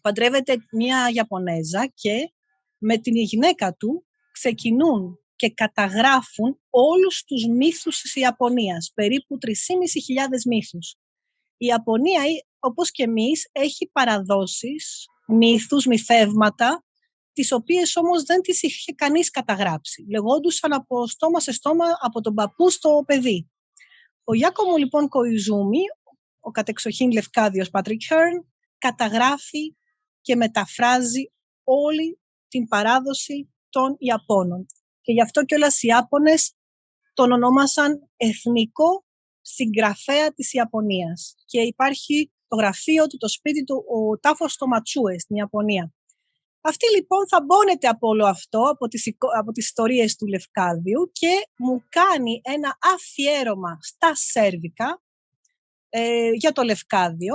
παντρεύεται μια Ιαπωνέζα και με την γυναίκα του ξεκινούν και καταγράφουν όλους τους μύθους της Ιαπωνίας, περίπου 3.500 μύθους. Η Ιαπωνία, όπως και εμείς, έχει παραδόσεις, μύθους, μυθεύματα, τις οποίες όμως δεν τις είχε κανείς καταγράψει. Λεγόντουσαν από στόμα σε στόμα, από τον παππού στο παιδί. Ο Γιάκομο λοιπόν Κοϊζούμι, ο κατεξοχήν Λευκάδιος Πάτρικ Χέρν, καταγράφει και μεταφράζει όλη την παράδοση των Ιαπώνων. Και γι' αυτό κιόλας οι Ιάπωνες τον ονόμασαν εθνικό συγγραφέα της Ιαπωνίας. Και υπάρχει το γραφείο του, το σπίτι του, ο τάφος στο Ματσούε στην Ιαπωνία. Αυτή λοιπόν θα μπώνεται από όλο αυτό, από τις ιστορίες του Λευκάδιου και μου κάνει ένα αφιέρωμα στα σέρβικα για το Λευκάδιο.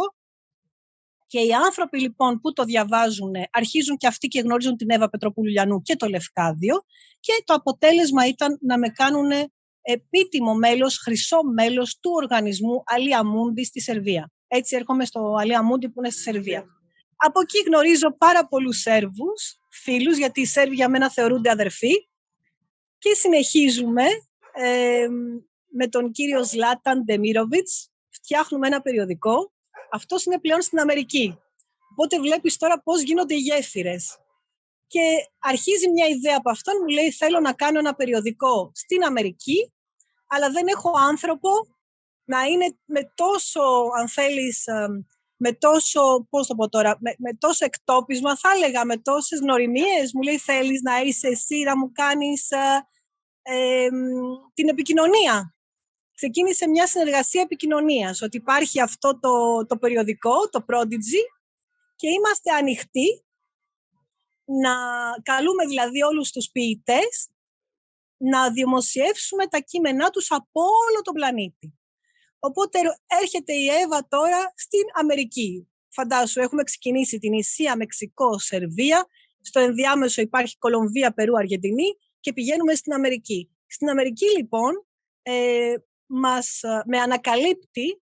Και οι άνθρωποι λοιπόν που το διαβάζουν αρχίζουν και αυτοί και γνωρίζουν την Εύα Πετροπούλου-Λιανού και το Λευκάδιο και το αποτέλεσμα ήταν να με κάνουν επίτιμο μέλος, χρυσό μέλος του οργανισμού Αλία Μούντι στη Σερβία. Έτσι έρχομαι στο Αλία Μούντι που είναι στη Σερβία. Από εκεί γνωρίζω πάρα πολλούς Σέρβους, φίλους, γιατί οι Σέρβοι για μένα θεωρούνται αδερφοί και συνεχίζουμε με τον κύριο Ζλάταν Ντεμίροβιτς, φτιάχνουμε ένα περιοδικό. Αυτός είναι πλέον στην Αμερική. Οπότε βλέπεις τώρα πώς γίνονται οι γέφυρες. Και αρχίζει μια ιδέα από αυτόν, μου λέει θέλω να κάνω ένα περιοδικό στην Αμερική, αλλά δεν έχω άνθρωπο να είναι με τόσο, αν θέλεις, με τόσο, πώς το πω τώρα, με τόσο εκτόπισμα, θα έλεγα, με τόσες γνωριμίες. Μου λέει θέλεις να είσαι εσύ να μου κάνεις την επικοινωνία. Ξεκίνησε μια συνεργασία επικοινωνίας, ότι υπάρχει αυτό το περιοδικό, το Prodigy, και είμαστε ανοιχτοί να καλούμε δηλαδή όλους τους ποιητές να δημοσιεύσουμε τα κείμενά τους από όλο τον πλανήτη. Οπότε έρχεται η Εύα τώρα στην Αμερική. Φαντάσου, έχουμε ξεκινήσει την Ισία, Μεξικό, Σερβία, στο ενδιάμεσο υπάρχει Κολομβία, Περού, Αργεντινή και πηγαίνουμε στην Αμερική. Στην Αμερική λοιπόν με ανακαλύπτει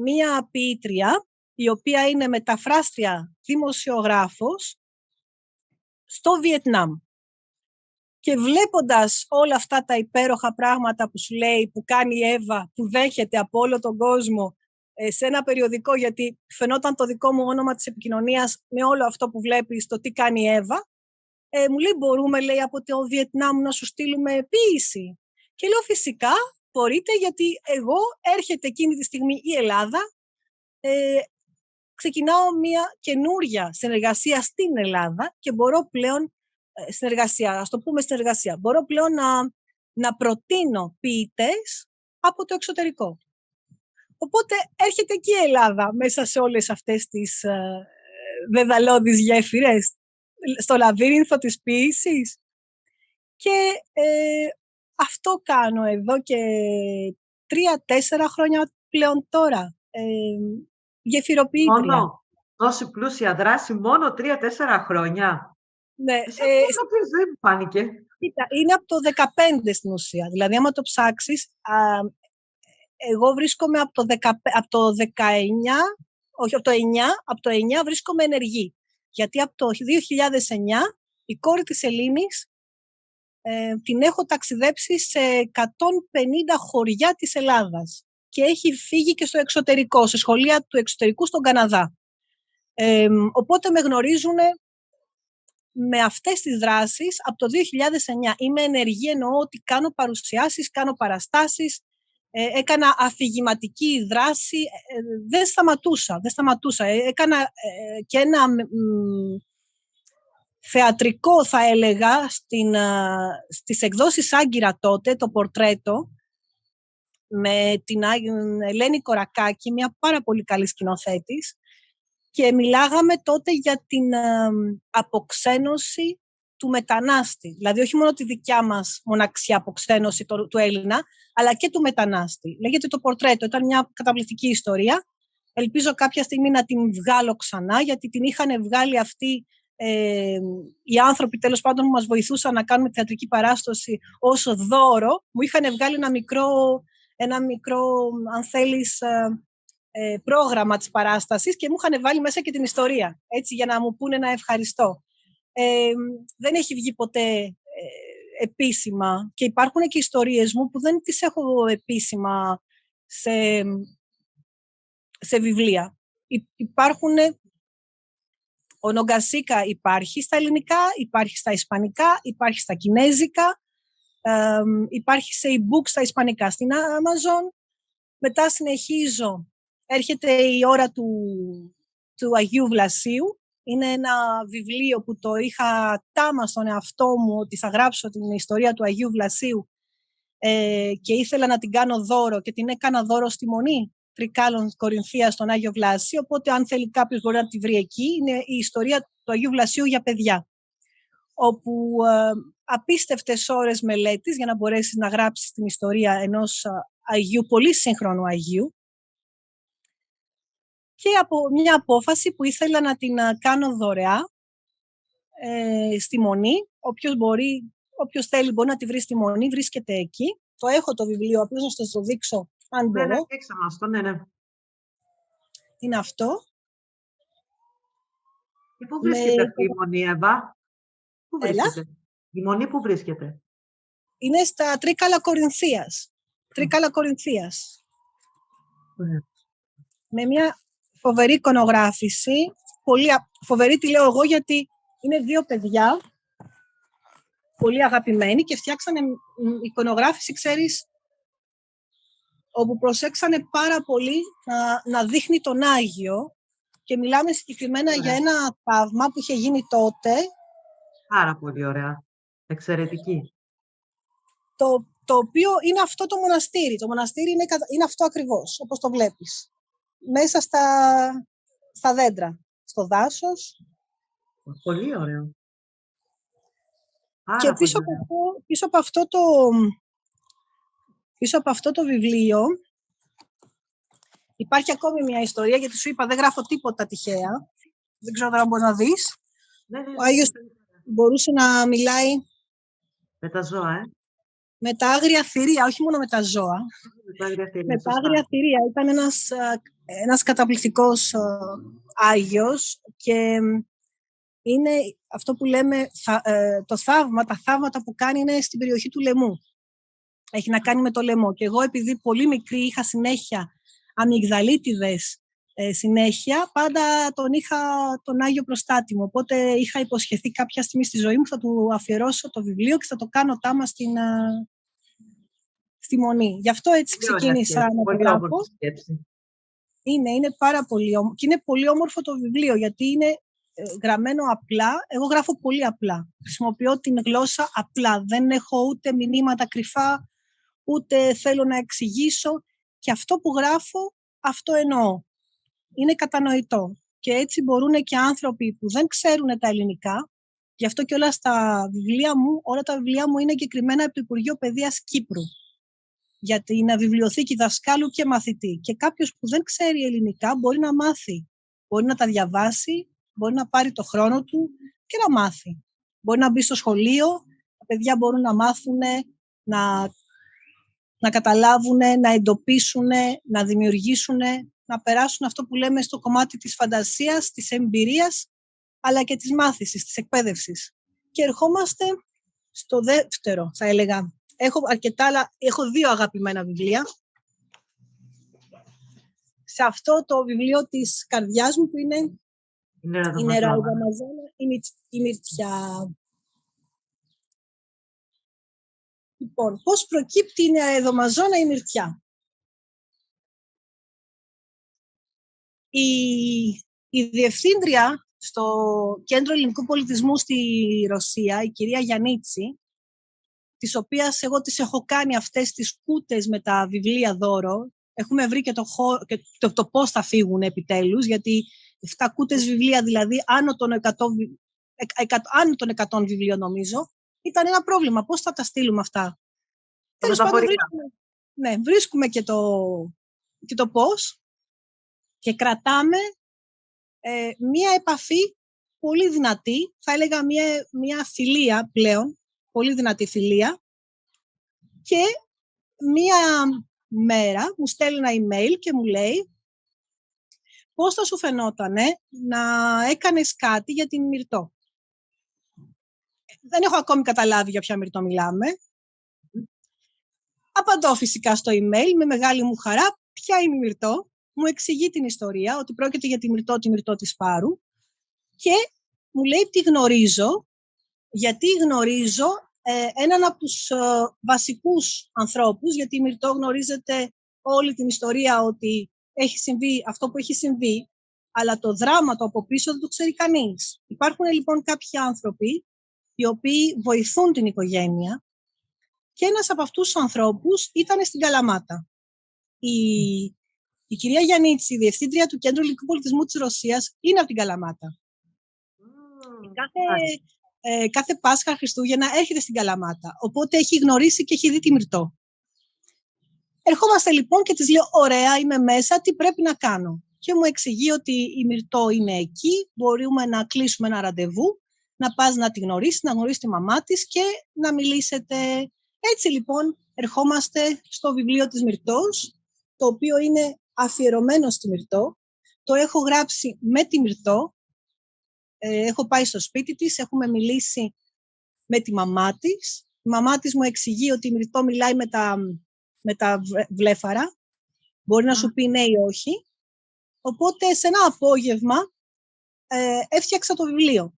μία ποιήτρια, η οποία είναι μεταφράστρια δημοσιογράφος στο Βιετνάμ. Και βλέποντας όλα αυτά τα υπέροχα πράγματα που σου λέει, που κάνει η Εύα, που δέχεται από όλο τον κόσμο σε ένα περιοδικό, γιατί φαινόταν το δικό μου όνομα της επικοινωνίας με όλο αυτό που βλέπεις, το τι κάνει η Εύα, μου λέει μπορούμε, λέει, από το Βιετνάμ να σου στείλουμε ποίηση. Και λέω φυσικά μπορείτε, γιατί εγώ έρχεται εκείνη τη στιγμή η Ελλάδα, ξεκινάω μια καινούρια συνεργασία στην Ελλάδα και μπορώ πλέον μπορώ πλέον να προτείνω ποιητές από το εξωτερικό. Οπότε έρχεται και η Ελλάδα μέσα σε όλες αυτές τις δεδαλώδεις γέφυρες, στο λαβύρινθο της ποίησης. Και αυτό κάνω εδώ και 3-4 χρόνια πλέον τώρα. Γεφυροποιήτρια. Μόνο τόση πλούσια δράση, μόνο 3-4 χρόνια. Ναι, Δεν μου φάνηκε. είναι από το 15 στην ουσία. Δηλαδή, άμα το ψάξεις, εγώ βρίσκομαι από το 19, όχι από το 9, από το 9 βρίσκομαι ενεργή. Γιατί από το 2009 η κόρη της Ελλήνης την έχω ταξιδέψει σε 150 χωριά της Ελλάδας και έχει φύγει και στο εξωτερικό, σε σχολεία του εξωτερικού στον Καναδά. Οπότε με γνωρίζουν με αυτές τις δράσεις από το 2009. Είμαι ενεργή, εννοώ ότι κάνω παρουσιάσεις, κάνω παραστάσεις, έκανα αφηγηματική δράση, δεν σταματούσα. Έκανα και ένα θεατρικό, θα έλεγα, στις εκδόσεις Άγκυρα τότε, το πορτρέτο, με την Ελένη Κορακάκη, μια πάρα πολύ καλή σκηνοθέτης, και μιλάγαμε τότε για την αποξένωση του μετανάστη. Δηλαδή, όχι μόνο τη δικιά μας μοναξιά αποξένωση του Έλληνα, αλλά και του μετανάστη. Λέγεται το πορτρέτο, ήταν μια καταπληκτική ιστορία. Ελπίζω κάποια στιγμή να την βγάλω ξανά, γιατί την είχαν βγάλει αυτοί οι άνθρωποι, τέλος πάντων, που μας βοηθούσαν να κάνουμε θεατρική παράσταση ως δώρο. Μου είχαν βγάλει ένα μικρό, αν θέλεις, πρόγραμμα της παράστασης και μου είχαν βάλει μέσα και την ιστορία, έτσι, για να μου πούνε ένα ευχαριστώ. Δεν έχει βγει ποτέ επίσημα και υπάρχουν και ιστορίες μου που δεν τις έχω επίσημα σε βιβλία. Υπάρχουν, ο Νομκασίκα υπάρχει στα ελληνικά, υπάρχει στα ισπανικά, υπάρχει στα κινέζικα, υπάρχει σε e-book στα ισπανικά στην Amazon. Μετά συνεχίζω. Έρχεται η ώρα του Αγίου Βλασίου. Είναι ένα βιβλίο που το είχα τάμα στον εαυτό μου ότι θα γράψω την ιστορία του Αγίου Βλασίου και ήθελα να την κάνω δώρο και την έκανα δώρο στη Μονή Τρικάλων Κορινθίας στον Άγιο Βλάση. Οπότε αν θέλει κάποιος μπορεί να τη βρει εκεί. Είναι η ιστορία του Αγίου Βλασίου για παιδιά, όπου απίστευτες ώρες μελέτης για να μπορέσεις να γράψεις την ιστορία ενός Αγίου, πολύ σύγχρονου Αγίου. Και από μια απόφαση που ήθελα να την κάνω δωρεά στη Μονή. Όποιος θέλει μπορεί να τη βρει στη Μονή, βρίσκεται εκεί. Το έχω το βιβλίο, απλώς να σας το δείξω αν μπορώ. Ναι, δείξαμε αυτό, ναι. Είναι αυτό. Και πού βρίσκεται αυτή η Μονή, Εύα? Πού βρίσκεται? Η Μονή πού βρίσκεται? Είναι στα Τρίκαλα Κορινθίας. Τρίκαλα Κορινθίας. Με μια φοβερή εικονογράφηση. Πολύ φοβερή τη λέω εγώ γιατί είναι δύο παιδιά πολύ αγαπημένοι και φτιάξανε εικονογράφηση, ξέρεις, όπου προσέξανε πάρα πολύ να δείχνει τον Άγιο και μιλάμε συγκεκριμένα για ένα θαύμα που είχε γίνει τότε. Πάρα πολύ ωραία. Εξαιρετική. Το οποίο είναι αυτό το μοναστήρι. Το μοναστήρι είναι αυτό ακριβώς, όπως το βλέπεις. Μέσα στα δέντρα, στο δάσος. Πολύ ωραίο. Και πίσω από αυτό το βιβλίο υπάρχει ακόμη μια ιστορία, γιατί σου είπα δεν γράφω τίποτα τυχαία. Δεν ξέρω αν μπορείς να δεις. Ναι. Ο Άγιος μπορούσε να μιλάει με τα ζώα, με τα άγρια θηρία, όχι μόνο με τα ζώα. Με τα άγρια θηρία. Ήταν ένας καταπληκτικός Άγιος και είναι αυτό που λέμε τα θαύματα που κάνει είναι στην περιοχή του λαιμού. Έχει να κάνει με το λαιμό. Και εγώ επειδή πολύ μικρή είχα συνέχεια αμυγδαλίτιδες συνέχεια, πάντα τον είχα τον Άγιο προστάτη μου. Οπότε είχα υποσχεθεί κάποια στιγμή στη ζωή μου θα του αφιερώσω το βιβλίο και θα το κάνω τάμα στη Μονή. Γι' αυτό έτσι ξεκίνησα να το γράφω. Είναι πάρα πολύ όμορφο. Και είναι πολύ όμορφο το βιβλίο, γιατί είναι γραμμένο απλά. Εγώ γράφω πολύ απλά. Χρησιμοποιώ την γλώσσα απλά. Δεν έχω ούτε μηνύματα κρυφά, ούτε θέλω να εξηγήσω. Και αυτό που γράφω αυτό εννοώ. Είναι κατανοητό. Και έτσι μπορούν και άνθρωποι που δεν ξέρουν τα ελληνικά, γι' αυτό και όλα τα βιβλία μου είναι εγκεκριμένα από το Υπουργείο Παιδείας Κύπρου, για την βιβλιοθήκη δασκάλου και μαθητή. Και κάποιος που δεν ξέρει ελληνικά μπορεί να μάθει, μπορεί να τα διαβάσει, μπορεί να πάρει το χρόνο του και να μάθει. Μπορεί να μπει στο σχολείο, τα παιδιά μπορούν να μάθουν, να καταλάβουν, να εντοπίσουν, να δημιουργήσουν, να περάσουν αυτό που λέμε στο κομμάτι της φαντασίας, της εμπειρίας, αλλά και της μάθησης, της εκπαίδευσης. Και ερχόμαστε στο δεύτερο, θα έλεγα. Έχω αρκετά, αλλά έχω 2 αγαπημένα βιβλία. Σε αυτό το βιβλίο της καρδιάς μου που είναι η Νεροαιδαμαζόνα η Μυρτιά. Λοιπόν, πώς προκύπτει η Νεροαιδαμαζόνα η Μυρτιά. Η διευθύντρια στο Κέντρο Ελληνικού Πολιτισμού στη Ρωσία, η κυρία Γιαννίτση, της οποίας εγώ τις έχω κάνει αυτές τις κούτες με τα βιβλία δώρο. Έχουμε βρει και το πώς θα φύγουν επιτέλους, γιατί 7 κούτες βιβλία, δηλαδή άνω των 100 βιβλίων νομίζω, ήταν ένα πρόβλημα. Πώς θα τα στείλουμε αυτά. Τέλος πάντων, βρίσκουμε και το πώς και κρατάμε μία επαφή πολύ δυνατή, θα έλεγα μία φιλία πλέον, πολύ δυνατή φιλία, και μία μέρα μου στέλνει ένα email και μου λέει πώς θα σου φαινότανε να έκανες κάτι για την Μυρτώ. Δεν έχω ακόμη καταλάβει για ποια Μυρτώ μιλάμε. Απαντώ φυσικά στο email με μεγάλη μου χαρά ποια είναι η Μυρτώ. Μου εξηγεί την ιστορία, ότι πρόκειται για τη Μυρτώ της Πάρου και μου λέει τι γνωρίζω, γιατί γνωρίζω έναν από τους βασικούς ανθρώπους, γιατί η Μυρτώ γνωρίζετε όλη την ιστορία ότι έχει συμβεί αυτό που έχει συμβεί, αλλά το δράμα το από πίσω δεν το ξέρει κανείς. Υπάρχουν λοιπόν κάποιοι άνθρωποι οι οποίοι βοηθούν την οικογένεια και ένας από αυτούς τους ανθρώπους ήταν στην Καλαμάτα. Η κυρία Γιαννίτση, η διευθύντρια του Κέντρου Ελληνικού Πολιτισμού της Ρωσίας, είναι από την Καλαμάτα. Κάθε Πάσχα, Χριστούγεννα έρχεται στην Καλαμάτα. Οπότε έχει γνωρίσει και έχει δει τη Μυρτώ. Ερχόμαστε λοιπόν και της λέω: ωραία, είμαι μέσα, τι πρέπει να κάνω. Και μου εξηγεί ότι η Μυρτώ είναι εκεί, μπορούμε να κλείσουμε ένα ραντεβού, να πας να τη γνωρίσεις, να γνωρίσεις τη μαμά της και να μιλήσετε. Έτσι λοιπόν ερχόμαστε στο βιβλίο της Μυρτώς, το οποίο είναι αφιερωμένο στη Μυρτώ. Το έχω γράψει με τη Μυρτώ. Έχω πάει στο σπίτι της, έχουμε μιλήσει με τη μαμά της. Η μαμά της μου εξηγεί ότι η Μυρτώ μιλάει με τα βλέφαρα. Μπορεί να σου πει ναι ή όχι. Οπότε σε ένα απόγευμα έφτιαξα το βιβλίο.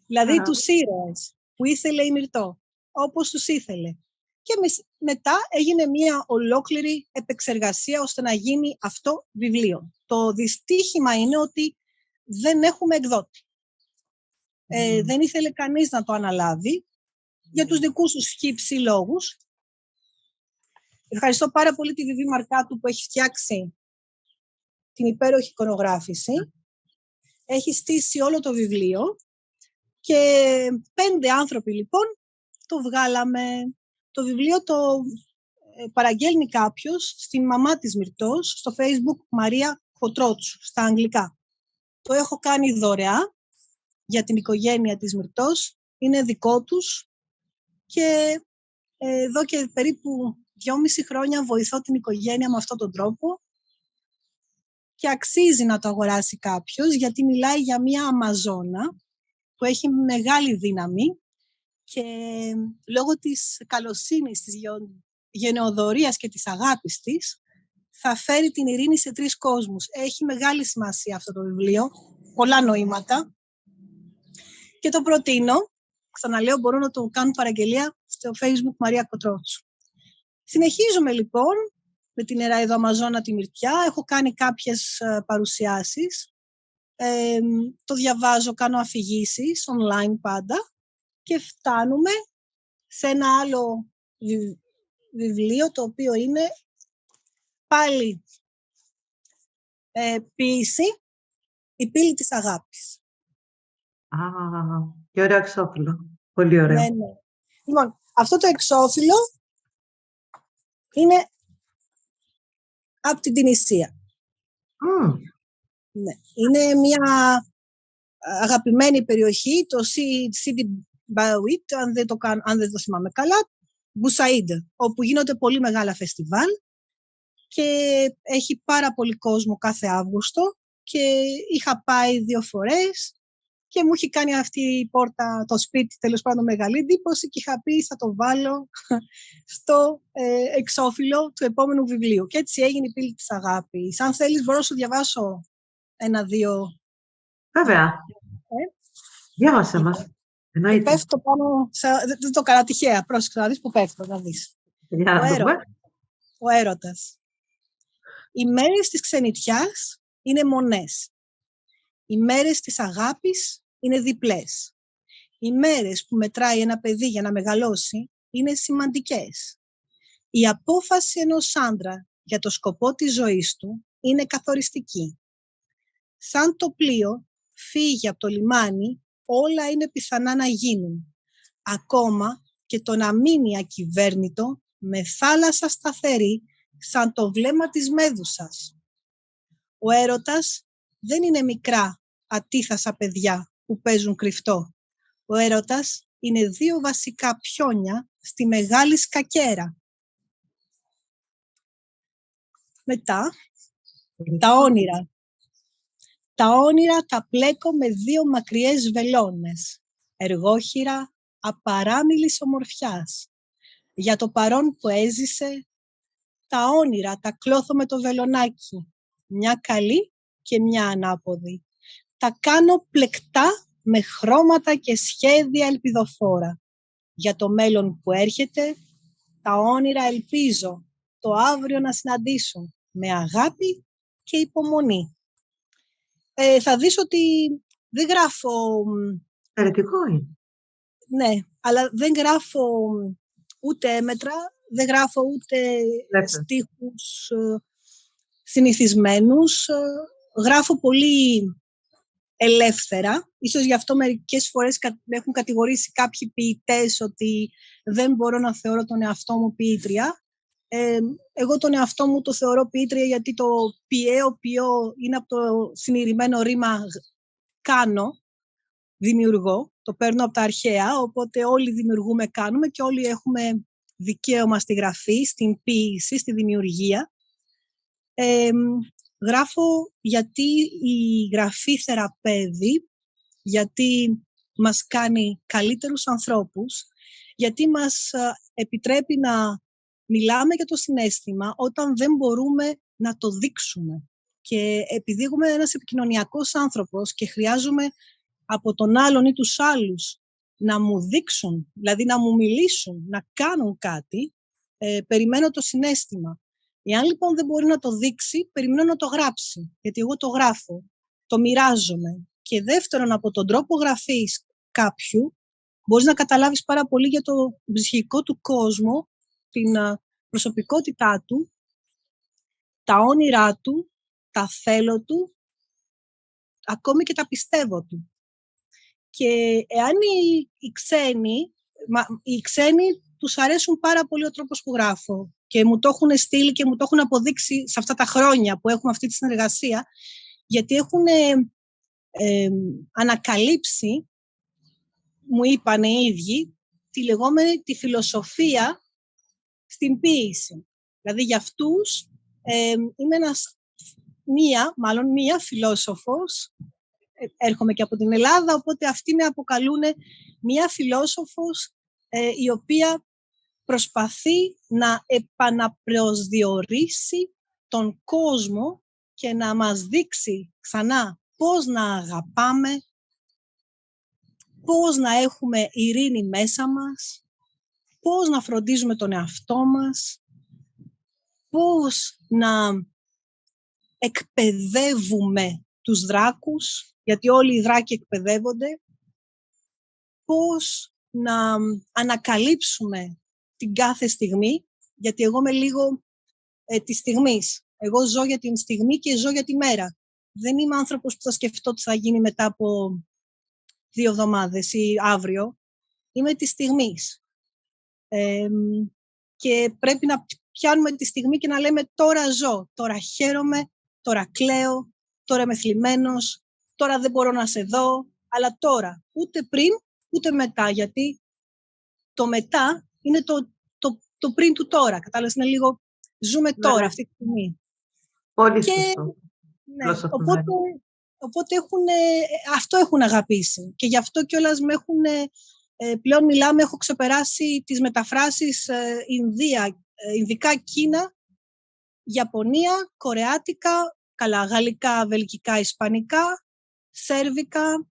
Δηλαδή τους ήρωες που ήθελε η Μυρτώ, όπως τους ήθελε. Και μετά έγινε μια ολόκληρη επεξεργασία ώστε να γίνει αυτό βιβλίο. Το δυστύχημα είναι ότι δεν έχουμε εκδότη. Δεν ήθελε κανείς να το αναλάβει για τους δικούς τους χύψη λόγους. Ευχαριστώ πάρα πολύ τη Βιβί Μαρκάτου που έχει φτιάξει την υπέροχη εικονογράφηση. Έχει στήσει όλο το βιβλίο και 5 άνθρωποι λοιπόν το βγάλαμε. Το βιβλίο το παραγγέλνει κάποιος στην μαμά της Μυρτώς, στο Facebook Μαρία Κοτρότσου, στα αγγλικά. Το έχω κάνει δωρεά για την οικογένεια της Μυρτώς, είναι δικό τους και εδώ και περίπου 2,5 χρόνια βοηθώ την οικογένεια με αυτόν τον τρόπο και αξίζει να το αγοράσει κάποιος γιατί μιλάει για μια Αμαζόνα που έχει μεγάλη δύναμη και λόγω της καλοσύνης, της γενεοδορίας και της αγάπης της θα φέρει την ειρήνη σε 3 κόσμους. Έχει μεγάλη σημασία αυτό το βιβλίο, πολλά νοήματα και το προτείνω. Ξαναλέω, μπορούν να το κάνουν παραγγελία στο Facebook Μαρία Κοτρότσου. Συνεχίζουμε λοιπόν με την Νεροαιδαμαζόνα τη Μυρτιά. Έχω κάνει κάποιες παρουσιάσεις. Το διαβάζω, κάνω αφηγήσεις online πάντα και φτάνουμε σε ένα άλλο βιβλίο το οποίο είναι πάλι ποίηση, η πύλη της αγάπης. Α, και ωραίο εξώφυλλο. Πολύ ωραίο. Ναι, ναι. Λοιπόν, αυτό το εξώφυλλο είναι από την Τινησία. Ναι. Είναι μια αγαπημένη περιοχή, το Sidi Bouit, αν δεν το θυμάμαι καλά, Μπουσαΐντ, όπου γίνονται πολύ μεγάλα φεστιβάλ και έχει πάρα πολύ κόσμο κάθε Αύγουστο και είχα πάει 2 φορές και μου είχε κάνει αυτή η πόρτα, το σπίτι, τέλος πάντων, μεγάλη εντύπωση και είχα πει θα το βάλω στο εξώφυλλο του επόμενου βιβλίου. Και έτσι έγινε η πύλη της αγάπης. Αν θέλεις μπορώ να σου διαβάσω 1-2. Βέβαια. Διάβασε μας. Εννοείται. Πέφτω πάνω, δεν το έκανα τυχαία, πρόσεξε να δεις που πέφτω, να δεις. Ο έρωτας. Οι μέρες της ξενιτιάς είναι μονές. Οι μέρες της αγάπης είναι διπλές. Οι μέρες που μετράει ένα παιδί για να μεγαλώσει είναι σημαντικές. Η απόφαση ενός άντρα για το σκοπό της ζωής του είναι καθοριστική. Σαν το πλοίο φύγει από το λιμάνι, όλα είναι πιθανά να γίνουν. Ακόμα και το να μείνει ακυβέρνητο με θάλασσα σταθερή σαν το βλέμμα της Μέδουσας. Ο έρωτας δεν είναι μικρά ατίθασα παιδιά που παίζουν κρυφτό. Ο έρωτας είναι 2 βασικά πιόνια στη μεγάλη σκακέρα. Μετά, τα όνειρα. Τα όνειρα τα πλέκω με 2 μακριές βελόνες, εργόχειρα απαράμιλης ομορφιάς. Για το παρόν που έζησε, τα όνειρα τα κλώθω με το βελονάκι, μια καλή και μια ανάποδη. Τα κάνω πλεκτά με χρώματα και σχέδια ελπιδοφόρα. Για το μέλλον που έρχεται, τα όνειρα ελπίζω το αύριο να συναντήσουν με αγάπη και υπομονή. Θα δεις ότι δεν γράφω... Εξαιρετικό είναι. Ναι, αλλά δεν γράφω ούτε έμετρα, δεν γράφω ούτε στίχους συνηθισμένους. Γράφω πολύ ελεύθερα. Ίσως γι' αυτό μερικές φορές με έχουν κατηγορήσει κάποιοι ποιητές ότι δεν μπορώ να θεωρώ τον εαυτό μου ποιήτρια. Εγώ τον εαυτό μου το θεωρώ ποιήτρια γιατί το ποιώ είναι από το συνειρημένο ρήμα κάνω, δημιουργώ, το παίρνω από τα αρχαία, οπότε όλοι δημιουργούμε, κάνουμε και όλοι έχουμε δικαίωμα στη γραφή, στην ποίηση, στη δημιουργία. Γράφω γιατί η γραφή θεραπεύει, γιατί μας κάνει καλύτερους ανθρώπους, γιατί μας επιτρέπει να μιλάμε για το συναίσθημα όταν δεν μπορούμε να το δείξουμε. Και επειδή είμαι ένας επικοινωνιακός άνθρωπος και χρειάζομαι από τον άλλον ή τους άλλους να μου δείξουν, δηλαδή να μου μιλήσουν, να κάνουν κάτι, περιμένω το συναίσθημα. Εάν λοιπόν δεν μπορεί να το δείξει, περιμένω να το γράψει, γιατί εγώ το γράφω, το μοιράζομαι. Και δεύτερον, από τον τρόπο γραφής κάποιου, μπορείς να καταλάβεις πάρα πολύ για το ψυχικό του κόσμο, την προσωπικότητά του, τα όνειρά του, τα θέλω του, ακόμη και τα πιστεύω του. Και εάν οι ξένοι τους αρέσουν πάρα πολύ ο τρόπος που γράφω και μου το έχουν στείλει και μου το έχουν αποδείξει σε αυτά τα χρόνια που έχουμε αυτή τη συνεργασία, γιατί έχουν ανακαλύψει, μου είπαν οι ίδιοι, τη φιλοσοφία στην ποίηση. Δηλαδή για αυτούς είμαι μία φιλόσοφος, έρχομαι και από την Ελλάδα, οπότε αυτοί με αποκαλούν μία φιλόσοφος η οποία προσπαθεί να επαναπροσδιορίσει τον κόσμο και να μας δείξει ξανά πώς να αγαπάμε, πώς να έχουμε ειρήνη μέσα μας, πώς να φροντίζουμε τον εαυτό μας, πώς να εκπαιδεύουμε τους δράκους, γιατί όλοι οι δράκοι εκπαιδεύονται, πώς να ανακαλύψουμε την κάθε στιγμή, γιατί εγώ είμαι λίγο της στιγμής. Εγώ ζω για την στιγμή και ζω για τη μέρα. Δεν είμαι άνθρωπος που θα σκεφτώ τι θα γίνει μετά από 2 εβδομάδες ή αύριο. Είμαι της στιγμής. Και πρέπει να πιάνουμε τη στιγμή και να λέμε τώρα ζω, τώρα χαίρομαι, τώρα κλαίω, τώρα είμαι θλιμμένος, τώρα δεν μπορώ να σε δω, αλλά τώρα, ούτε πριν, ούτε μετά, γιατί το μετά είναι το πριν του τώρα. Κατάλαβες, είναι λίγο, ζούμε τώρα, αυτή τη στιγμή. Πολύ σωστό. Ναι, οπότε αυτό έχουν αγαπήσει. Και γι' αυτό κιόλας με έχουν, πλέον μιλάμε, έχω ξεπεράσει τις μεταφράσεις Ινδικά, Κίνα, Ιαπωνία, Κορεάτικα, καλά, Γαλλικά, Βελγικά, Ισπανικά, Σέρβικα.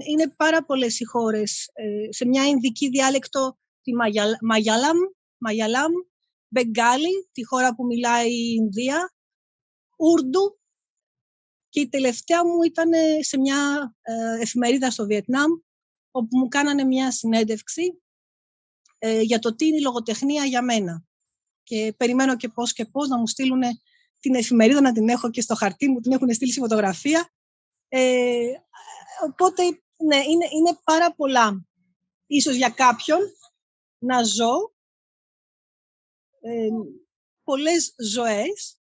Είναι πάρα πολλές οι χώρες. Σε μια Ινδική διάλεκτο, τη Μαγιαλάμ, Μπεγκάλι, τη χώρα που μιλάει η Ινδία, Ούρντου, και η τελευταία μου ήταν σε μια εφημερίδα στο Βιετνάμ, όπου μου κάνανε μια συνέντευξη για το τι είναι η λογοτεχνία για μένα. Και περιμένω και πώς να μου στείλουν την εφημερίδα, να την έχω και στο χαρτί μου, την έχουν στείλει στη φωτογραφία. Οπότε, ναι, είναι πάρα πολλά. Ίσως για κάποιον να ζω πολλές ζωές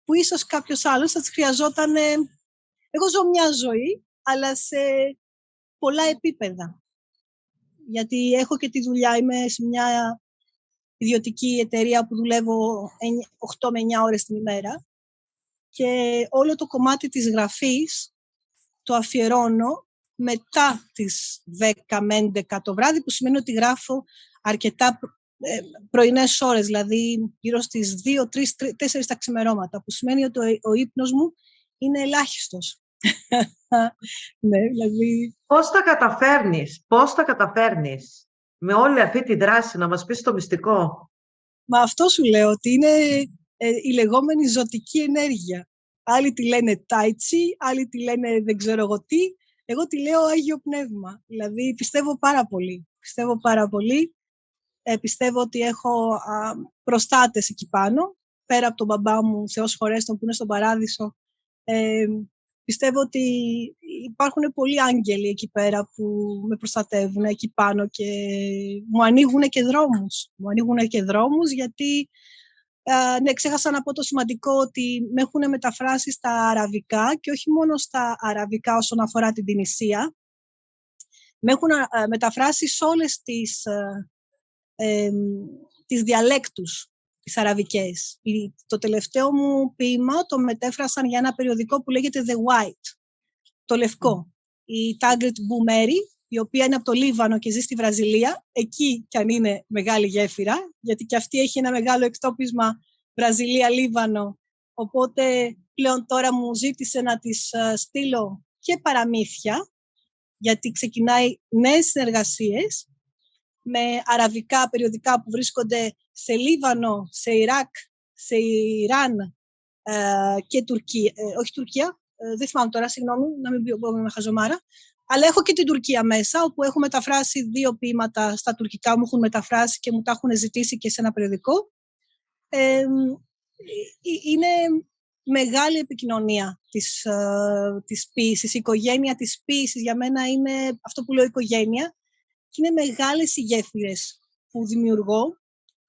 που ίσως κάποιος άλλος θα τις χρειαζόταν. Εγώ ζω μια ζωή, αλλά σε πολλά επίπεδα. Γιατί έχω και τη δουλειά, είμαι σε μια ιδιωτική εταιρεία που δουλεύω 8 με 9 ώρες την ημέρα και όλο το κομμάτι της γραφής το αφιερώνω μετά τις 10 με 11 το βράδυ, που σημαίνει ότι γράφω αρκετά πρωινές ώρες, δηλαδή γύρω στις 2, 3, 4 τα ξημερώματα, που σημαίνει ότι ο ύπνος μου είναι ελάχιστος. Ναι, δηλαδή... Πώς τα καταφέρνεις με όλη αυτή τη δράση, να μας πεις το μυστικό? Μα αυτό σου λέω, ότι είναι η λεγόμενη ζωτική ενέργεια. Άλλοι τη λένε τάιτσι, άλλοι τη λένε δεν ξέρω εγώ τι. Εγώ τη λέω Άγιο Πνεύμα. Δηλαδή πιστεύω πάρα πολύ. Πιστεύω ότι έχω προστάτες εκεί πάνω, πέρα από τον μπαμπά μου, Θεός χωρέστον, που είναι στον Παράδεισο. Πιστεύω ότι υπάρχουν πολλοί άγγελοι εκεί πέρα που με προστατεύουν εκεί πάνω και μου ανοίγουν και δρόμους. Γιατί ναι, ξέχασα να πω το σημαντικό, ότι με έχουν μεταφράσει στα αραβικά, και όχι μόνο στα αραβικά όσον αφορά την Τινησία. Με έχουν μεταφράσει σε όλες τις διαλέκτους, τις αραβικές. Το τελευταίο μου ποίημα το μετέφρασαν για ένα περιοδικό που λέγεται The White, το λευκό. Η Τάγκριτ Μπουμέρι, η οποία είναι από το Λίβανο και ζει στη Βραζιλία, εκεί κι αν είναι μεγάλη γέφυρα, γιατί και αυτή έχει ένα μεγάλο εκτόπισμα Βραζιλία-Λίβανο, οπότε πλέον τώρα μου ζήτησε να της στείλω και παραμύθια, γιατί ξεκινάει νέες συνεργασίες με αραβικά περιοδικά που βρίσκονται σε Λίβανο, σε Ιράκ, σε Ιράν και Τουρκία. Όχι Τουρκία, δεν θυμάμαι τώρα, συγγνώμη, να μην πω με χαζομάρα. Αλλά έχω και την Τουρκία μέσα, όπου έχω μεταφράσει 2 ποίηματα στα τουρκικά, μου έχουν μεταφράσει και μου τα έχουν ζητήσει και σε ένα περιοδικό. Είναι μεγάλη επικοινωνία της ποίησης. Η οικογένεια της ποίησης για μένα είναι αυτό που λέω οικογένεια, και είναι μεγάλες οι γέφυρες που δημιουργώ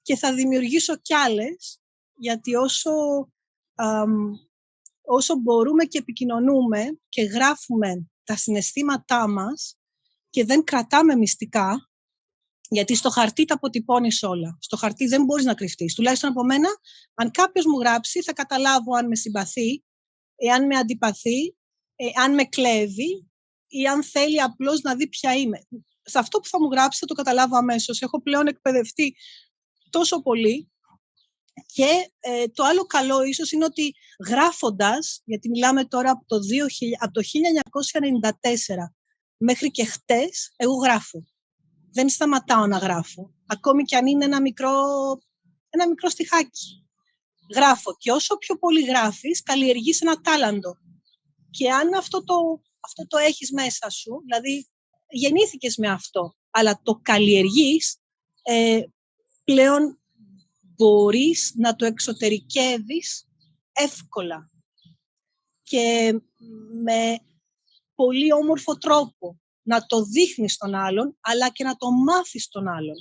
και θα δημιουργήσω κι άλλες, γιατί όσο μπορούμε και επικοινωνούμε και γράφουμε τα συναισθήματά μας και δεν κρατάμε μυστικά, γιατί στο χαρτί τα αποτυπώνεις όλα. Στο χαρτί δεν μπορείς να κρυφτείς. Τουλάχιστον από μένα, αν κάποιος μου γράψει, θα καταλάβω αν με συμπαθεί, εάν με αντιπαθεί, αν με κλέβει ή αν θέλει απλώς να δει ποια είμαι. Σε αυτό που θα μου γράψει θα το καταλάβω αμέσως. Έχω πλέον εκπαιδευτεί τόσο πολύ. Και το άλλο καλό ίσως είναι ότι γράφοντας, γιατί μιλάμε τώρα από το 1994 μέχρι και χτες, εγώ γράφω. Δεν σταματάω να γράφω. Ακόμη κι αν είναι ένα μικρό στιχάκι. Γράφω. Και όσο πιο πολύ γράφεις, καλλιεργείς ένα τάλαντο. Και αν αυτό το έχεις μέσα σου, δηλαδή γεννήθηκες με αυτό, αλλά το καλλιεργείς, πλέον μπορείς να το εξωτερικεύεις εύκολα και με πολύ όμορφο τρόπο. Να το δείχνεις στον άλλον, αλλά και να το μάθεις τον άλλον.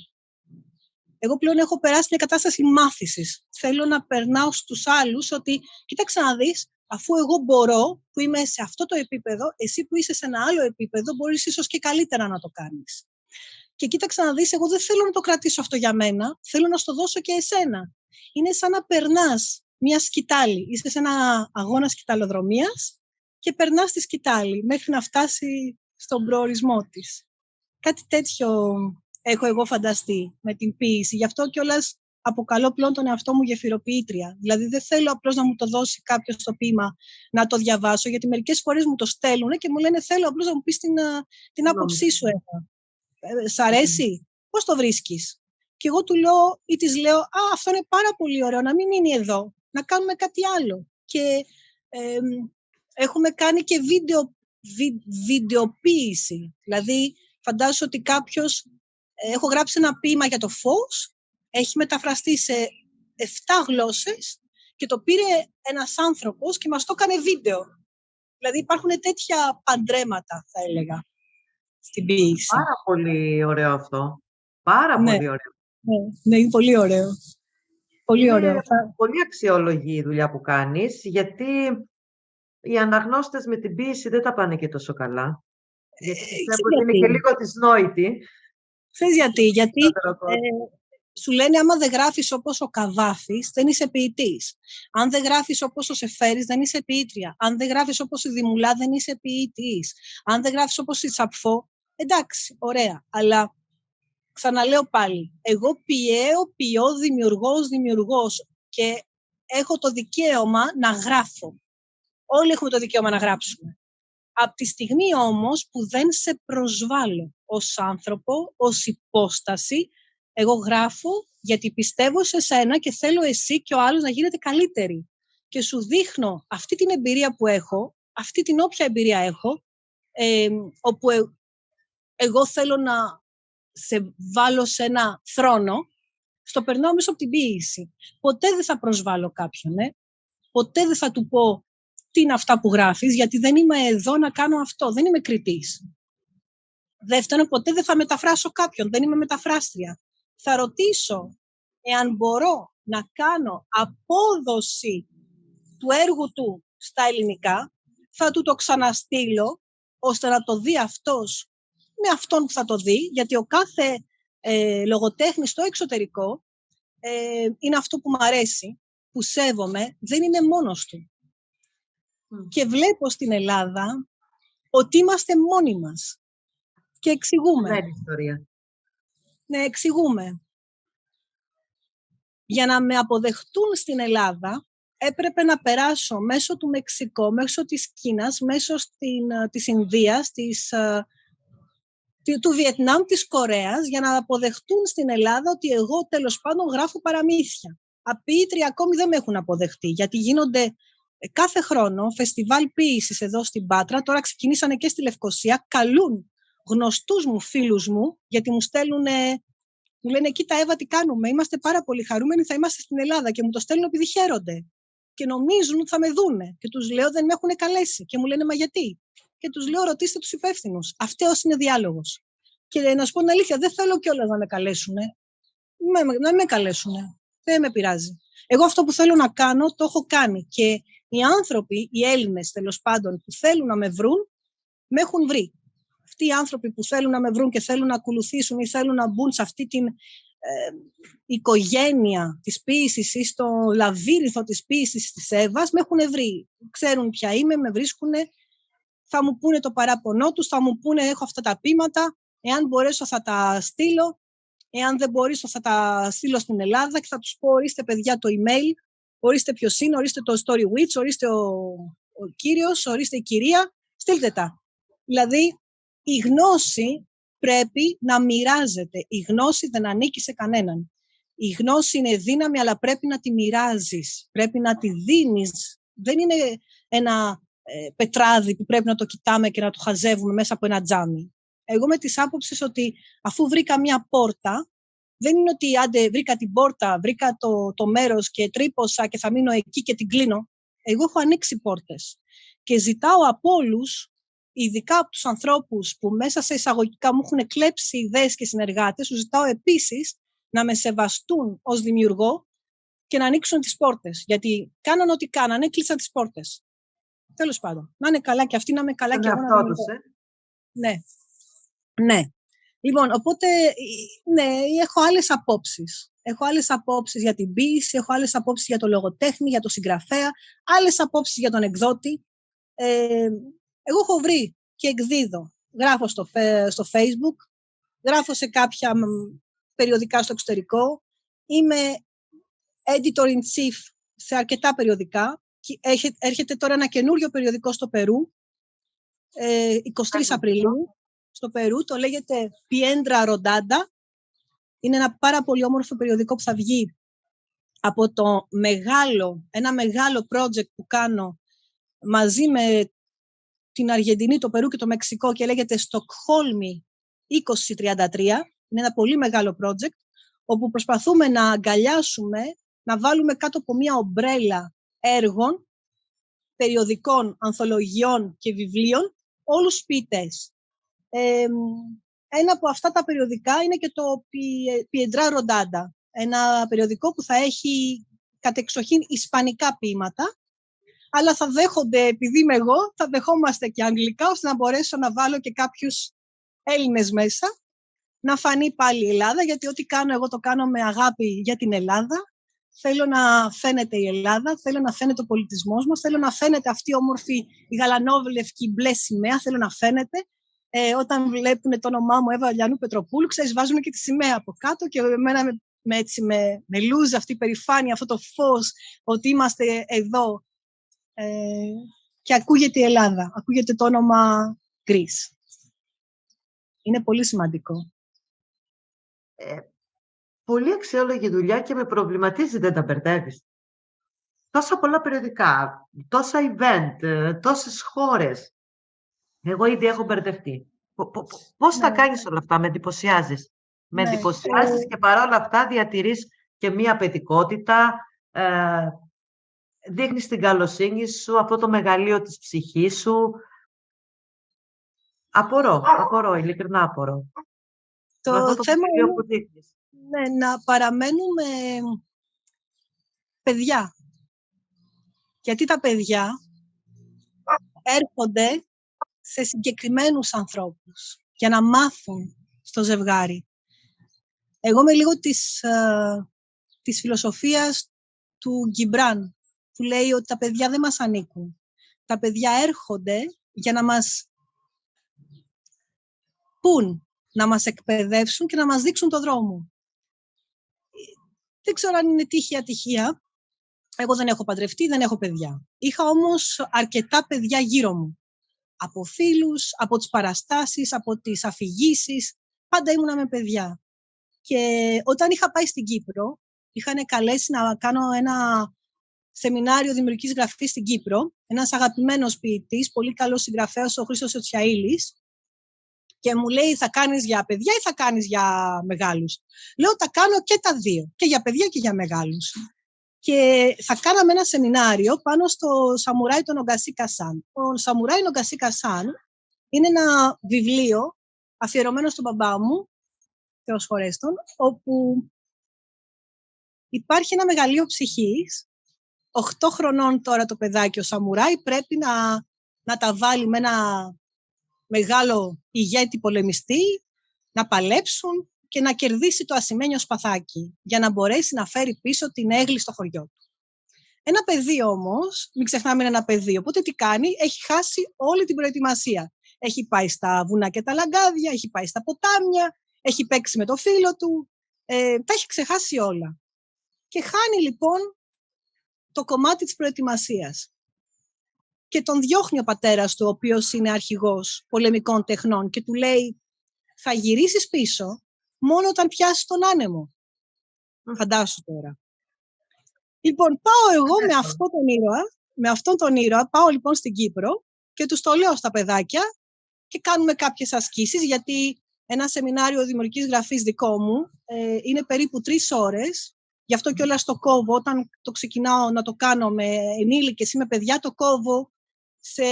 Εγώ πλέον έχω περάσει μια κατάσταση μάθησης. Θέλω να περνάω στους άλλους ότι, κοίταξε να δεις, αφού εγώ μπορώ, που είμαι σε αυτό το επίπεδο, εσύ που είσαι σε ένα άλλο επίπεδο, μπορείς ίσως και καλύτερα να το κάνεις. Και κοίταξε να δεις, εγώ δεν θέλω να το κρατήσω αυτό για μένα, θέλω να στο δώσω και εσένα. Είναι σαν να περνάς μια σκητάλη. Είσαι σε ένα αγώνα σκηταλοδρομίας και περνάς τη σκητάλη μέχρι να φτάσει στον προορισμό της. Κάτι τέτοιο έχω εγώ φανταστεί με την ποίηση. Γι' αυτό κιόλας αποκαλώ πλέον τον εαυτό μου γεφυροποιήτρια. Δηλαδή δεν θέλω απλώς να μου το δώσει κάποιος το ποίημα να το διαβάσω, γιατί μερικές φορές μου το στέλνουν και μου λένε θέλω απλώς να μου πεις την άποψή σου. Σ' αρέσει, πώς το βρίσκεις? Και εγώ του λέω ή της λέω, αυτό είναι πάρα πολύ ωραίο, να μην μείνει εδώ, να κάνουμε κάτι άλλο. Και έχουμε κάνει και βιντεοποίηση. Δηλαδή, φαντάζομαι ότι κάποιος, έχω γράψει ένα ποίημα για το φως, έχει μεταφραστεί σε 7 γλώσσες και το πήρε ένας άνθρωπος και μας το έκανε βίντεο. Δηλαδή, υπάρχουν τέτοια παντρέματα, θα έλεγα, στην ποίηση. Πάρα πολύ ωραίο αυτό. Πάρα πολύ ωραίο. Ναι, είναι πολύ ωραίο. Πολύ ωραίο. Πολύ αξιόλογη η δουλειά που κάνεις, γιατί οι αναγνώστες με την ποίηση δεν τα πάνε και τόσο καλά. Γιατί πιστεύω ότι είναι και λίγο δυσνόητη. Ξέρεις γιατί? Γιατί σου λένε άμα δεν γράφεις όπως ο Καβάφης, δεν είσαι ποιητής. Αν δεν γράφεις όπως ο Σεφέρης, δεν είσαι ποιήτρια. Αν δεν γράφεις όπως η Δημουλά, δεν είσαι ποιητής. Αν δεν γράφεις όπως η Σαπφό, εντάξει, ωραία. Αλλά ξαναλέω πάλι, εγώ ποιώ, δημιουργός και έχω το δικαίωμα να γράφω. Όλοι έχουμε το δικαίωμα να γράψουμε. Από τη στιγμή όμως που δεν σε προσβάλλω ως άνθρωπο, ως υπόσταση, εγώ γράφω γιατί πιστεύω σε σένα και θέλω εσύ και ο άλλος να γίνετε καλύτεροι. Και σου δείχνω αυτή την εμπειρία που έχω, αυτή την όποια εμπειρία έχω, όπου εγώ θέλω να σε βάλω σε ένα θρόνο, στο περνάω μέσα από την ποίηση. Ποτέ δεν θα προσβάλλω κάποιον, ποτέ δεν θα του πω τι είναι αυτά που γράφεις, γιατί δεν είμαι εδώ να κάνω αυτό, δεν είμαι κριτής. Δεύτερον, ποτέ δεν θα μεταφράσω κάποιον, δεν είμαι μεταφράστρια. Θα ρωτήσω εάν μπορώ να κάνω απόδοση του έργου του στα ελληνικά, θα του το ξαναστείλω, ώστε να το δει αυτός με αυτόν που θα το δει, γιατί ο κάθε λογοτέχνης στο εξωτερικό είναι αυτό που μου αρέσει, που σέβομαι, δεν είναι μόνος του. Και βλέπω στην Ελλάδα ότι είμαστε μόνοι μας. Και εξηγούμε. Ναι, ιστορία. Ναι, εξηγούμε. Για να με αποδεχτούν στην Ελλάδα, έπρεπε να περάσω μέσω του Μεξικό, μέσω της Κίνας, μέσω της Ινδίας, του Βιετνάμ, της Κορέας, για να αποδεχτούν στην Ελλάδα ότι εγώ τέλος πάντων γράφω παραμύθια. Ποιήτρια ακόμη δεν με έχουν αποδεχτεί, γιατί γίνονται κάθε χρόνο φεστιβάλ ποίησης εδώ στην Πάτρα, τώρα ξεκινήσανε και στη Λευκοσία, καλούν γνωστούς μου φίλους μου, γιατί μου στέλνουν, μου λένε κοίτα Εύα τι κάνουμε, είμαστε πάρα πολύ χαρούμενοι, θα είμαστε στην Ελλάδα και μου το στέλνουν επειδή χαίρονται και νομίζουν ότι θα με δούνε και τους λέω δεν με έχουν καλέσει και μου λένε μα γιατί και τους λέω ρωτήστε τους υπεύθυνους, αυτός είναι διάλογος και να σου πω την αλήθεια δεν θέλω κιόλας να με καλέσουν, να με καλέσουν, δεν με πειράζει. Εγώ αυτό που θέλω να κάνω το έχω κάνει και οι άνθρωποι, οι Έλληνες τέλος πάντων που θέλουν να με βρουν, με έχουν βρει. Αυτοί οι άνθρωποι που θέλουν να με βρουν και θέλουν να ακολουθήσουν ή θέλουν να μπουν σε αυτή την οικογένεια της ποίησης ή στο λαβύρινθο της ποίησης της Εύας, με έχουν βρει. Ξέρουν ποια είμαι, με βρίσκουν, θα μου πούνε το παράπονό τους, θα μου πούνε έχω αυτά τα ποίηματα, εάν μπορέσω θα τα στείλω, εάν δεν μπορέσω θα τα στείλω στην Ελλάδα και θα τους πω ορίστε παιδιά το email, ορίστε ποιος είναι, ορίστε το story witch, ορίστε ο κύριος, ορίστε η κυρία, στείλτε τα. Δηλαδή, η γνώση πρέπει να μοιράζεται. Η γνώση δεν ανήκει σε κανέναν. Η γνώση είναι δύναμη, αλλά πρέπει να τη μοιράζεις. Πρέπει να τη δίνεις. Δεν είναι ένα πετράδι που πρέπει να το κοιτάμε και να το χαζεύουμε μέσα από ένα τζάμι. Εγώ με τις άποψεις ότι αφού βρήκα μια πόρτα, Δεν είναι ότι άντε βρήκα την πόρτα, βρήκα το μέρος και τρύπωσα και θα μείνω εκεί και την κλείνω. Εγώ έχω ανοίξει πόρτες και ζητάω από όλους, ειδικά από τους ανθρώπους που μέσα σε εισαγωγικά μου έχουν κλέψει ιδέες και συνεργάτες, τους ζητάω επίσης να με σεβαστούν ως δημιουργό και να ανοίξουν τις πόρτες. Γιατί κάναν ό,τι κάνανε, κλείσαν τις πόρτες. Τέλος πάντων. Να είναι καλά και αυτοί, να είμαι καλά και εγώ να δημιουργώ. Ναι. Ναι. Λοιπόν, οπότε, ναι, έχω άλλες απόψεις. Έχω άλλες απόψεις για την ποίηση, έχω άλλες απόψεις για το λογοτέχνη, για το συγγραφέα, άλλες απόψεις για τον εκδότη. Εγώ έχω βρει και εκδίδω. Γράφω στο Facebook, γράφω σε κάποια περιοδικά στο εξωτερικό. Είμαι editor-in-chief σε αρκετά περιοδικά. Έρχεται τώρα ένα καινούριο περιοδικό στο Περού, 23 Απριλίου. Στο Περού, το λέγεται Piedra Rodada. Είναι ένα πάρα πολύ όμορφο περιοδικό που θα βγει από ένα μεγάλο project που κάνω μαζί με την Αργεντινή, το Περού και το Μεξικό και λέγεται Στοκχόλμη 2033. Είναι ένα πολύ μεγάλο project όπου προσπαθούμε να αγκαλιάσουμε, να βάλουμε κάτω από μια ομπρέλα έργων, περιοδικών, ανθολογιών και βιβλίων όλους τους ποιητές. Ένα από αυτά τα περιοδικά είναι και το Piedra Rodada, ένα περιοδικό που θα έχει κατεξοχήν ισπανικά ποίηματα, αλλά θα δέχονται, επειδή είμαι εγώ, θα δεχόμαστε και αγγλικά, ώστε να μπορέσω να βάλω και κάποιους Έλληνες μέσα, να φανεί πάλι η Ελλάδα, γιατί ό,τι κάνω εγώ το κάνω με αγάπη για την Ελλάδα. Θέλω να φαίνεται η Ελλάδα, θέλω να φαίνεται ο πολιτισμός μας, θέλω να φαίνεται αυτή η όμορφη, η γαλανόβλευκη μπλε σημαία, θέλω να φαίνεται. Όταν βλέπουν το όνομά μου Εύα Λιανού Πετροπούλου, ξέρεις, βάζουμε και τη σημαία από κάτω και εμένα με λούζ αυτή η περηφάνεια, αυτό το φως, ότι είμαστε εδώ και ακούγεται η Ελλάδα, ακούγεται το όνομα Greece. Είναι πολύ σημαντικό. Πολύ αξιόλογη δουλειά και με προβληματίζει, δεν τα μπερδεύεις. Τόσα πολλά περιοδικά, τόσα event, τόσες χώρες. Εγώ ήδη έχω μπερδευτεί. Πώς τα κάνεις όλα αυτά, με εντυπωσιάζεις. Με εντυπωσιάζεις και παρόλα αυτά διατηρείς και μία παιδικότητα, δείχνεις την καλοσύνη σου, αυτό το μεγαλείο της ψυχής σου. Απορώ, ειλικρινά απορώ. Το θέμα είναι να παραμένουμε παιδιά. Γιατί τα παιδιά έρχονται σε συγκεκριμένους ανθρώπους για να μάθουν στο ζευγάρι. Εγώ είμαι λίγο της φιλοσοφίας του Γκιμπράν, που λέει ότι τα παιδιά δεν μας ανήκουν. Τα παιδιά έρχονται για να μας πουν, να μας εκπαιδεύσουν και να μας δείξουν το δρόμο. Δεν ξέρω αν είναι τύχη ή ατυχία. Εγώ δεν έχω παντρευτεί, δεν έχω παιδιά. Είχα όμως αρκετά παιδιά γύρω μου. Από φίλους, από τις παραστάσεις, από τις αφηγήσεις. Πάντα ήμουνα με παιδιά. Και όταν είχα πάει στην Κύπρο, είχαν καλέσει να κάνω ένα σεμινάριο δημιουργικής γραφής στην Κύπρο. Ένας αγαπημένος ποιητής, πολύ καλός συγγραφέας, ο Χρήστος Οτσιαήλης. Και μου λέει, θα κάνεις για παιδιά ή θα κάνεις για μεγάλους? Λέω, τα κάνω και τα δύο, και για παιδιά και για μεγάλους. Και θα κάναμε ένα σεμινάριο πάνω στο Σαμουράι τον Ογκασίκα Σαν. Ο Σαμουράι Ογκασίκα Σαν είναι ένα βιβλίο αφιερωμένο στον μπαμπά μου, Θεός χωρέστον, όπου υπάρχει ένα μεγαλείο ψυχής. 8 χρονών τώρα το παιδάκι, ο Σαμουράι, πρέπει να τα βάλει με ένα μεγάλο ηγέτη πολεμιστή, να παλέψουν και να κερδίσει το ασημένιο σπαθάκι, για να μπορέσει να φέρει πίσω την έγλη στο χωριό του. Ένα παιδί όμως, μην ξεχνάμε, είναι ένα παιδί, οπότε τι κάνει? Έχει χάσει όλη την προετοιμασία. Έχει πάει στα βουνά και τα λαγκάδια, έχει πάει στα ποτάμια, έχει παίξει με το φίλο του, τα έχει ξεχάσει όλα. Και χάνει λοιπόν το κομμάτι της προετοιμασίας. Και τον διώχνει ο πατέρας του, ο οποίος είναι αρχηγός πολεμικών τεχνών, και του λέει, θα γυρίσεις πίσω μόνο όταν πιάσεις τον άνεμο. Φαντάσου τώρα. Λοιπόν, πάω εγώ με αυτόν τον ήρωα, πάω λοιπόν στην Κύπρο και τους το λέω στα παιδάκια και κάνουμε κάποιες ασκήσεις, γιατί ένα σεμινάριο δημιουργικής γραφής δικό μου είναι περίπου 3 ώρες. Γι' αυτό κιόλας το κόβω. Όταν το ξεκινάω να το κάνω με ενήλικες ή με παιδιά, το κόβω σε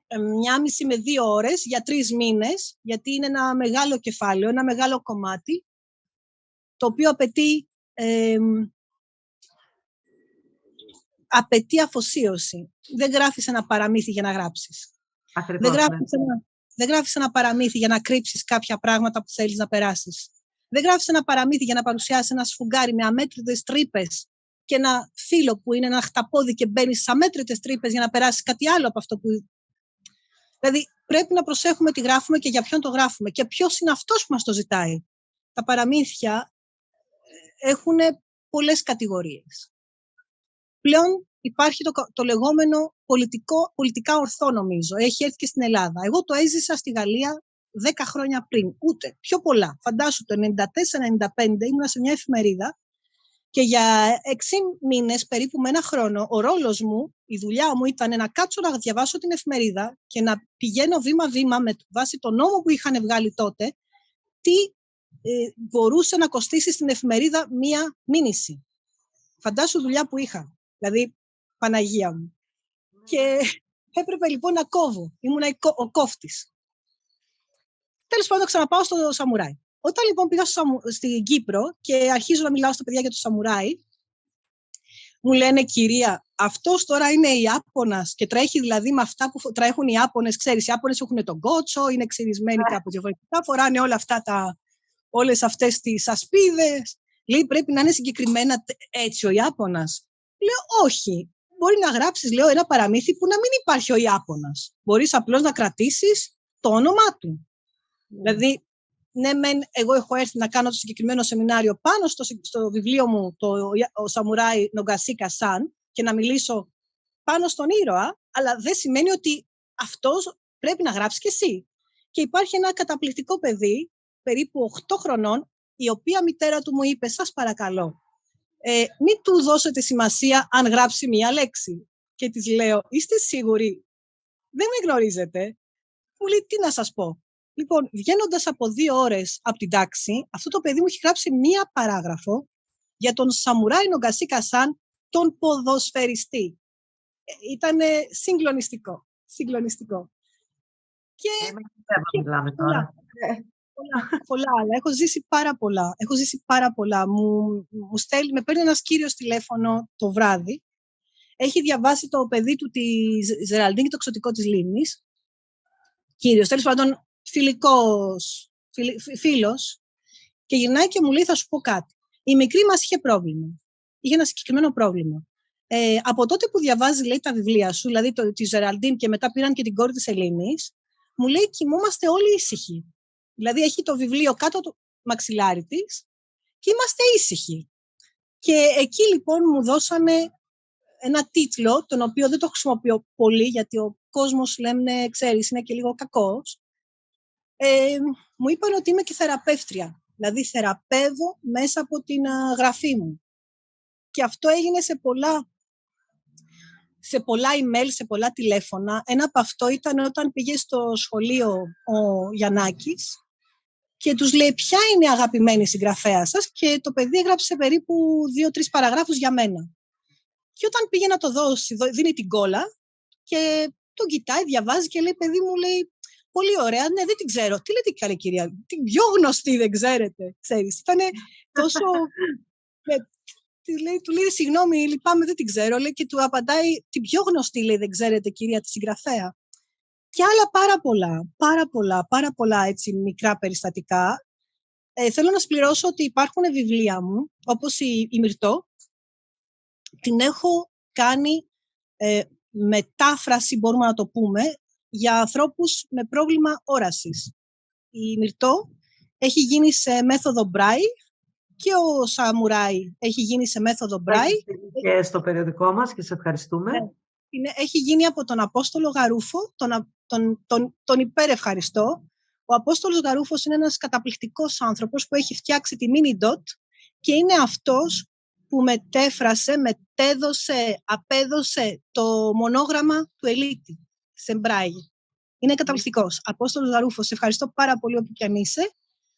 1,5 με 2 ώρες για 3 μήνες, γιατί είναι ένα μεγάλο κεφάλαιο, ένα μεγάλο κομμάτι, το οποίο απαιτεί αφοσίωση. Δεν γράφεις ένα παραμύθι για να γράψεις. Ακριβώς, Δεν γράφεις ένα παραμύθι για να κρύψεις κάποια πράγματα που θέλεις να περάσεις. Δεν γράφεις ένα παραμύθι για να παρουσιάσεις ένα σφουγγάρι με αμέτρητες τρύπες και ένα φύλλο που είναι ένα χταπόδι και μπαίνεις στις αμέτρητες τρύπες για να περάσεις κάτι άλλο από αυτό που... Δηλαδή, πρέπει να προσέχουμε τι γράφουμε και για ποιον το γράφουμε και ποιος είναι αυτός που μας το ζητάει. Τα παραμύθια έχουν πολλές κατηγορίες. Πλέον υπάρχει το λεγόμενο πολιτικά ορθό, νομίζω. Έχει έρθει και στην Ελλάδα. Εγώ το έζησα στη Γαλλία 10 χρόνια πριν, ούτε, πιο πολλά. Φαντάσου, το 94-95 ήμουνα σε μια εφημερίδα και για 6 μήνες, περίπου με 1 χρόνο, ο ρόλος μου, η δουλειά μου ήταν να κάτσω να διαβάσω την εφημερίδα και να πηγαίνω βήμα-βήμα με βάση τον νόμο που είχαν βγάλει τότε, τι μπορούσε να κοστίσει στην εφημερίδα μία μήνυση. Φαντάσου δουλειά που είχα. Δηλαδή, Παναγία μου. Και έπρεπε λοιπόν να κόβω. Ήμουνα ο κόφτης. Τέλος πάντων, ξαναπάω στο σαμουράι. Όταν λοιπόν πήγα στην Κύπρο και αρχίζω να μιλάω στα παιδιά για το σαμουράι, μου λένε, κυρία, αυτός τώρα είναι Ιάπωνας και τρέχει δηλαδή με αυτά που τρέχουν οι Ιάπωνες. Ξέρεις, οι Ιάπωνες έχουν τον κότσο, είναι ξυρισμένοι κάπως διαφορετικά, φοράνε όλες αυτές τις ασπίδες. Λέει, πρέπει να είναι συγκεκριμένα έτσι ο Ιάπωνας. Λέω, όχι. Μπορεί να γράψεις, λέω, ένα παραμύθι που να μην υπάρχει ο Ιάπωνας. Μπορείς απλώς να κρατήσεις το όνομά του. Δηλαδή, ναι, εγώ έχω έρθει να κάνω το συγκεκριμένο σεμινάριο πάνω στο βιβλίο μου, ο Σαμουράι Νογκασίκα Σαν, και να μιλήσω πάνω στον ήρωα, αλλά δεν σημαίνει ότι αυτός πρέπει να γράψει κι εσύ. Και υπάρχει ένα καταπληκτικό παιδί, περίπου 8 χρονών, η οποία μητέρα του μου είπε, σας παρακαλώ, μην του δώσετε σημασία αν γράψει μία λέξη. Και της λέω, είστε σίγουροι, δεν με γνωρίζετε. Μου λέει, τι να σας πω. Λοιπόν, βγαίνοντας από 2 ώρες από την τάξη, αυτό το παιδί μου έχει γράψει μία παράγραφο για τον Σαμουράι Νογκασίκα Σαν, τον ποδοσφαιριστή. Ήταν συγκλονιστικό. Και μιλάμε τώρα. Πολλά άλλα. Έχω ζήσει πάρα πολλά. Με παίρνει ένας κύριος τηλέφωνο το βράδυ. Έχει διαβάσει το παιδί του τη Ζεραλντίν και το εξωτικό της Λίμνης. Κύριος, τέλος πάντων, φίλος. Και γυρνάει και μου λέει, θα σου πω κάτι. Η μικρή μας είχε πρόβλημα. Είχε ένα συγκεκριμένο πρόβλημα. Από τότε που διαβάζει, λέει, τα βιβλία σου, δηλαδή τη Ζεραλντίν και μετά πήραν και την κόρη της Ελλήνης, μου λέει, κοιμόμαστε όλοι ήσυχοι. Δηλαδή έχει το βιβλίο κάτω το μαξιλάρι της και είμαστε ήσυχοι. Και εκεί λοιπόν μου δώσανε ένα τίτλο, τον οποίο δεν το χρησιμοποιώ πολύ, γιατί ο κόσμος, λέμε, ξέρεις, είναι και λίγο κακός. Μου είπαν ότι είμαι και θεραπεύτρια. Δηλαδή θεραπεύω μέσα από την γραφή μου. Και αυτό έγινε σε πολλά email, σε πολλά τηλέφωνα. Ένα από αυτό ήταν όταν πήγε στο σχολείο ο Γιαννάκης και τους λέει, ποια είναι η αγαπημένη συγγραφέα σας, και το παιδί έγραψε περίπου 2-3 παραγράφους για μένα. Και όταν πήγε να το δώσει, δίνει την κόλλα και τον κοιτάει, διαβάζει και λέει, παιδί μου, λέει, πολύ ωραία, ναι, δεν την ξέρω. Τι λέτε, καλή κυρία, την πιο γνωστή δεν ξέρετε, ξέρεις. Ήτανε τόσο... Του λέει, συγγνώμη, λυπάμαι, δεν την ξέρω. Λέει, και του απαντάει, την πιο γνωστή, λέει, δεν ξέρετε, κυρία, τη συγγραφέα. Και άλλα πάρα πολλά έτσι, μικρά περιστατικά. Θέλω να σπληρώσω ότι υπάρχουν βιβλία μου, όπως η Μυρτώ. Την έχω κάνει μετάφραση, μπορούμε να το πούμε, για ανθρώπους με πρόβλημα όρασης. Η Μυρτώ έχει γίνει σε μέθοδο Braille και ο Σαμουράι έχει γίνει σε μέθοδο Braille. Και στο περιοδικό μας και σε ευχαριστούμε. Έχει γίνει από τον Απόστολο Γαρούφο, τον υπερευχαριστώ. Ο Απόστολος Γαρούφος είναι ένας καταπληκτικός άνθρωπος που έχει φτιάξει τη Mini-Dot και είναι αυτός που απέδωσε το μονόγραμμα του Ελίτη σε Braille. Είναι καταπληκτικός. Απόστολος Ζαρούφος, σε ευχαριστώ πάρα πολύ όπου κι αν είσαι.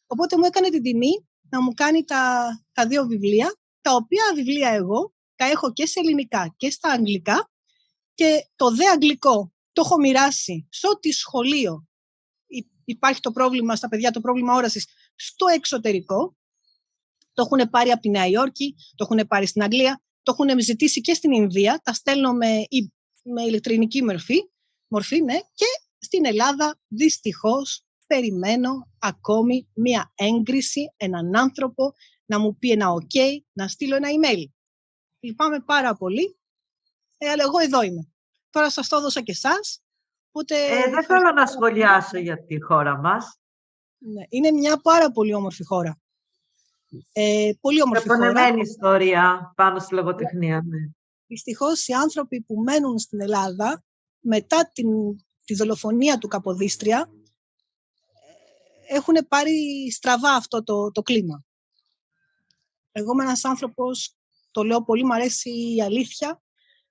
Οπότε μου έκανε την τιμή να μου κάνει τα 2 βιβλία, τα οποία βιβλία εγώ τα έχω και σε ελληνικά και στα αγγλικά, και το δε αγγλικό το έχω μοιράσει σε ό,τι σχολείο υπάρχει το πρόβλημα στα παιδιά, το πρόβλημα όρασης στο εξωτερικό. Το έχουν πάρει από τη Νέα Υόρκη, το έχουν πάρει στην Αγγλία, το έχουν ζητήσει και στην Ινδία, τα στέλνω με ηλεκτρονική μορφή, ναι, και στην Ελλάδα δυστυχώς περιμένω ακόμη μία έγκριση, έναν άνθρωπο να μου πει ένα OK, να στείλω ένα email. Λυπάμαι πάρα πολύ, αλλά εγώ εδώ είμαι. Τώρα σας το έδωσα και εσάς. Δεν θέλω να σχολιάσω για τη χώρα μας. Ναι, είναι μια πάρα πολύ όμορφη χώρα. Πολύ όμορφη χώρα. Επωνεμένη ιστορία πάνω στη λογοτεχνία. Ναι. Δυστυχώς οι άνθρωποι που μένουν στην Ελλάδα μετά τη δολοφονία του Καποδίστρια έχουν πάρει στραβά αυτό το κλίμα. Εγώ είμαι ένας άνθρωπος, το λέω πολύ, μου αρέσει η αλήθεια,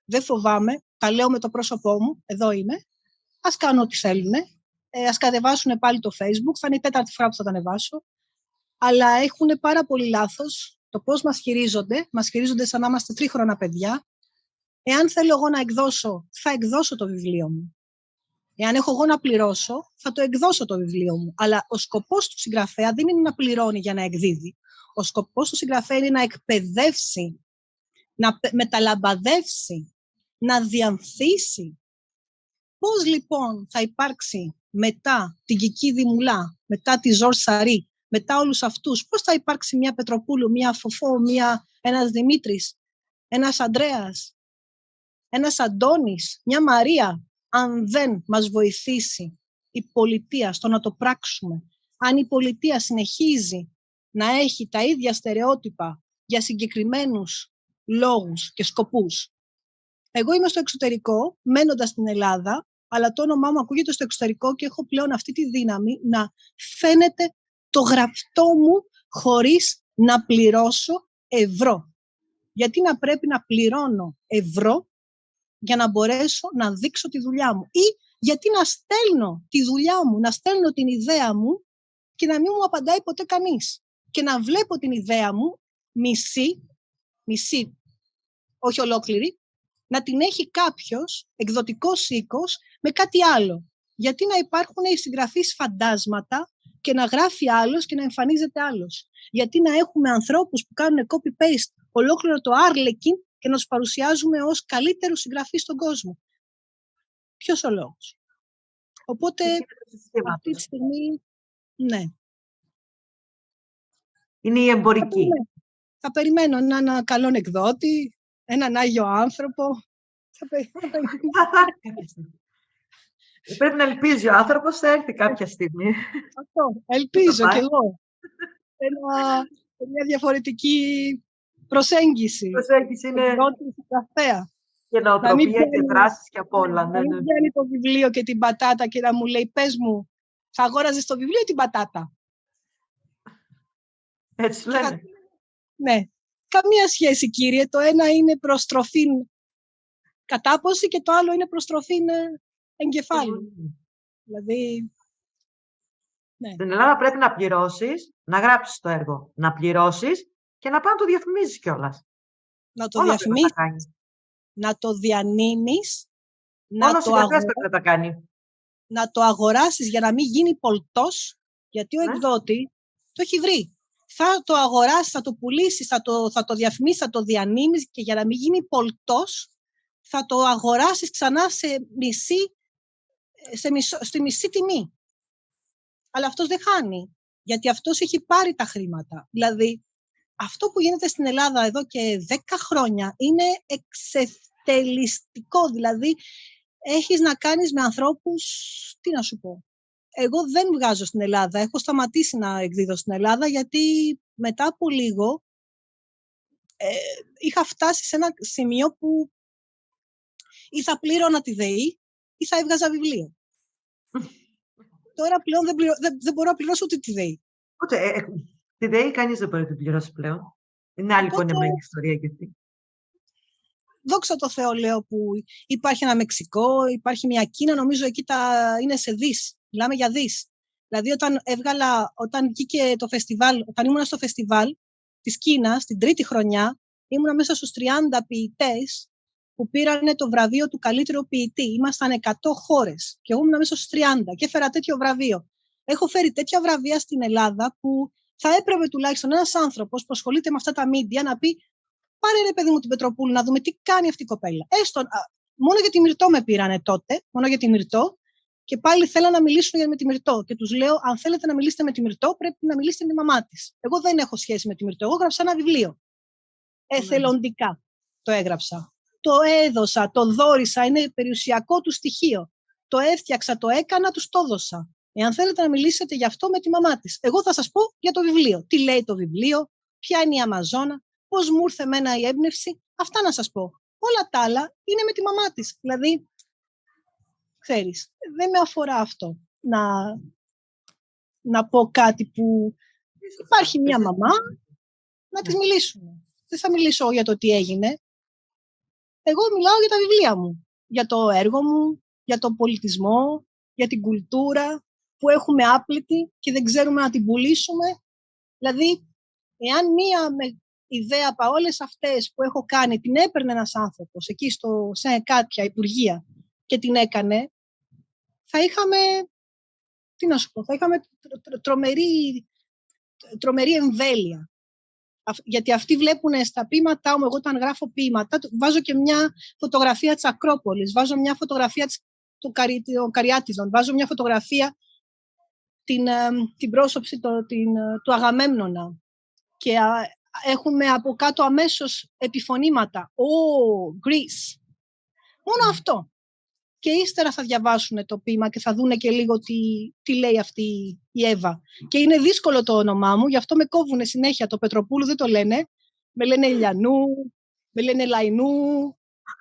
δεν φοβάμαι, τα λέω με το πρόσωπό μου, εδώ είμαι. Ας κάνουν ό,τι θέλουν, ας κατεβάσουν πάλι το Facebook, θα είναι η 4η φορά που θα τα ανεβάσω, αλλά έχουν πάρα πολύ λάθος το πώς μας χειρίζονται σαν να είμαστε 3χρονα παιδιά. Εάν θέλω εγώ να εκδώσω, θα εκδώσω το βιβλίο μου. Εάν έχω εγώ να πληρώσω, θα το εκδώσω το βιβλίο μου. Αλλά ο σκοπός του συγγραφέα δεν είναι να πληρώνει για να εκδίδει. Ο σκοπός του συγγραφέα είναι να εκπαιδεύσει, να μεταλαμπαδεύσει, να διανθίσει. Πώς λοιπόν θα υπάρξει μετά την Κική Δημουλά, μετά τη Ζορ Σαρή, μετά όλους αυτούς, πώς θα υπάρξει μια Πετροπούλου, μια Φοφό, ένας Δημήτρης, ένας Ανδρέας, ένας Αντώνης, μια Μαρία, αν δεν μας βοηθήσει η πολιτεία στο να το πράξουμε, αν η πολιτεία συνεχίζει να έχει τα ίδια στερεότυπα για συγκεκριμένους λόγους και σκοπούς. Εγώ είμαι στο εξωτερικό, μένοντας στην Ελλάδα, αλλά το όνομά μου ακούγεται στο εξωτερικό και έχω πλέον αυτή τη δύναμη να φαίνεται το γραπτό μου χωρίς να πληρώσω ευρώ. Γιατί να πρέπει να πληρώνω ευρώ για να μπορέσω να δείξω τη δουλειά μου, ή γιατί να στέλνω τη δουλειά μου, να στέλνω την ιδέα μου και να μην μου απαντάει ποτέ κανείς. Και να βλέπω την ιδέα μου μισή, όχι ολόκληρη, να την έχει κάποιος εκδοτικός οίκος με κάτι άλλο. Γιατί να υπάρχουν οι συγγραφείς φαντάσματα και να γράφει άλλος και να εμφανίζεται άλλος. Γιατί να έχουμε ανθρώπους που κάνουν copy-paste ολόκληρο το Άρλεκιν και να τους παρουσιάζουμε ως καλύτερους συγγραφείς στον κόσμο. Ποιος ο λόγος? Οπότε, αυτή τη στιγμή, ναι. Είναι η εμπορική. Θα περιμένω έναν καλό εκδότη, έναν άγιο άνθρωπο. Πρέπει να ελπίζει ο άνθρωπος, θα έρθει κάποια στιγμή. Αυτό, ελπίζω κι εγώ. Μια διαφορετική προσέγγιση. Προσέγγιση είναι και νοοτροπία και δράσεις και απ' όλα. Να μην βγαίνει το βιβλίο και την πατάτα και να μου λέει, πες μου, θα αγόραζες το βιβλίο ή την πατάτα? Έτσι λένε. Ναι. Καμία σχέση, κύριε. Το ένα είναι προς τροφήν κατάποση και το άλλο είναι προς τροφήν εγκεφάλου. Δηλαδή, ναι. Στην Ελλάδα πρέπει να πληρώσεις, να γράψεις το έργο, να πληρώσεις και να πάει να το διαφημίζεις κιόλας. Να το διαφημίσεις, να το διανύμεις, να το αγοράσεις για να μην γίνει πολτός, γιατί ο εκδότη το έχει βρει. Θα το αγοράσεις, θα το πουλήσεις, θα το διαφημίσεις, θα το διανύμεις και για να μην γίνει πολτός θα το αγοράσεις ξανά στη μισή τιμή. Αλλά αυτός δεν χάνει, γιατί αυτός έχει πάρει τα χρήματα. Δηλαδή, αυτό που γίνεται στην Ελλάδα εδώ και 10 χρόνια είναι εξευτελιστικό. Δηλαδή, έχεις να κάνεις με ανθρώπους, τι να σου πω. Εγώ δεν βγάζω στην Ελλάδα, έχω σταματήσει να εκδίδω στην Ελλάδα, γιατί μετά από λίγο είχα φτάσει σε ένα σημείο που ή θα πλήρωνα τη ΔΕΗ ή θα έβγαζα βιβλίο. Τώρα πλέον δεν μπορώ να πληρώσω ούτε τη ΔΕΗ. Τη ΔΕΗ κανείς δεν μπορεί να την πληρώσει πλέον. Είναι άλλη πονεμένη ιστορία και αυτή. δόξα τω Θεώ, λέω, που υπάρχει ένα Μεξικό, υπάρχει μια Κίνα, νομίζω εκεί είναι σε δις. Μιλάμε για δις. Δηλαδή, όταν βγήκε το φεστιβάλ, όταν ήμουν στο φεστιβάλ της Κίνας, την τρίτη χρονιά, ήμουνα μέσα στους 30 ποιητές που πήραν το βραβείο του καλύτερου ποιητή. Ήμασταν 100 χώρες και εγώ ήμουν μέσα στους 30 και έφερα τέτοιο βραβείο. Έχω φέρει τέτοια βραβεία στην Ελλάδα που θα έπρεπε τουλάχιστον ένας άνθρωπος που ασχολείται με αυτά τα media να πει: πάρε ρε παιδί μου την Πετροπούλου να δούμε τι κάνει αυτή η κοπέλα. Μόνο για τη Μυρτώ με πήρανε τότε, μόνο για τη Μυρτώ, και πάλι θέλαν να μιλήσουν με τη Μυρτώ. Και τους λέω: αν θέλετε να μιλήσετε με τη Μυρτώ, πρέπει να μιλήσετε με τη μαμά της. Εγώ δεν έχω σχέση με τη Μυρτώ. Εγώ έγραψα ένα βιβλίο. Εθελοντικά το έγραψα. Το έδωσα, το δώρισα, είναι περιουσιακό του στοιχείο. Το έφτιαξα, το έκανα, τους το έδωσα. Εάν θέλετε να μιλήσετε γι' αυτό με τη μαμά της. Εγώ θα σας πω για το βιβλίο. Τι λέει το βιβλίο, ποια είναι η Αμαζόνα, πώς μου ήρθε εμένα η έμπνευση. Αυτά να σας πω. Όλα τα άλλα είναι με τη μαμά της. Δηλαδή, ξέρεις, δεν με αφορά αυτό να πω κάτι που υπάρχει μια μαμά, να της μιλήσουμε. Δεν θα μιλήσω για το τι έγινε. Εγώ μιλάω για τα βιβλία μου, για το έργο μου, για τον πολιτισμό, για την κουλτούρα που έχουμε άπλητη και δεν ξέρουμε να την πουλήσουμε. Δηλαδή, εάν μία ιδέα από όλες αυτές που έχω κάνει την έπαιρνε ένας άνθρωπος εκεί σε κάποια υπουργεία και την έκανε, θα είχαμε, τι να σου πω, θα είχαμε τρομερή εμβέλεια. Γιατί αυτοί βλέπουν στα ποίηματά μου, εγώ όταν γράφω ποίηματα, βάζω και μια φωτογραφία της Ακρόπολης, βάζω μια φωτογραφία των Καριάτιδων, βάζω μια φωτογραφία την πρόσωψη του Αγαμέμνονα και έχουμε από κάτω αμέσως επιφωνήματα. Greece. Μόνο αυτό. Και ύστερα θα διαβάσουν το ποίημα και θα δούνε και λίγο τι λέει αυτή η Εύα. Και είναι δύσκολο το όνομά μου, γι' αυτό με κόβουνε συνέχεια. Το Πετροπούλου δεν το λένε. Με λένε Ηλιανού, με λένε Λαϊνού,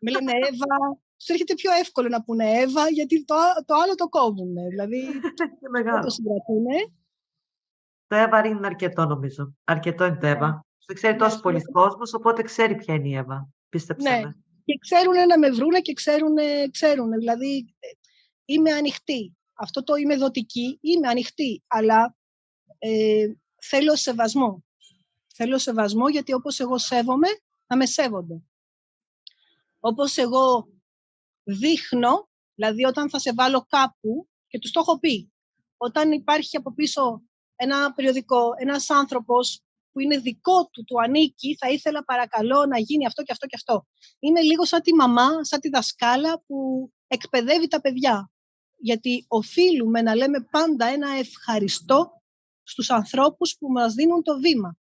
με λένε Εύα. Τους έρχεται πιο εύκολο να πούνε Εύα, γιατί το άλλο το κόβουνε. Δηλαδή, δεν το συγκρατούνε. Το Εύα είναι αρκετό, νομίζω. Αρκετό είναι το Εύα. Το ξέρει τόσο πολλοί κόσμος, οπότε ξέρει ποια είναι η Εύα. Πίστεψε με. Και ξέρουν να με βρούνε και ξέρουν. Δηλαδή, είμαι ανοιχτή. Αυτό το είμαι δοτική, είμαι ανοιχτή. Αλλά θέλω σεβασμό. Θέλω σεβασμό γιατί όπως εγώ σέβομαι, να με σέβονται. Όπως εγώ δείχνω, δηλαδή όταν θα σε βάλω κάπου, και τους το έχω πει, όταν υπάρχει από πίσω ένα περιοδικό, ένας άνθρωπος που είναι δικό του ανήκει, θα ήθελα παρακαλώ να γίνει αυτό και αυτό και αυτό. Είμαι λίγο σαν τη μαμά, σαν τη δασκάλα που εκπαιδεύει τα παιδιά. Γιατί οφείλουμε να λέμε πάντα ένα ευχαριστώ στους ανθρώπους που μας δίνουν το βήμα.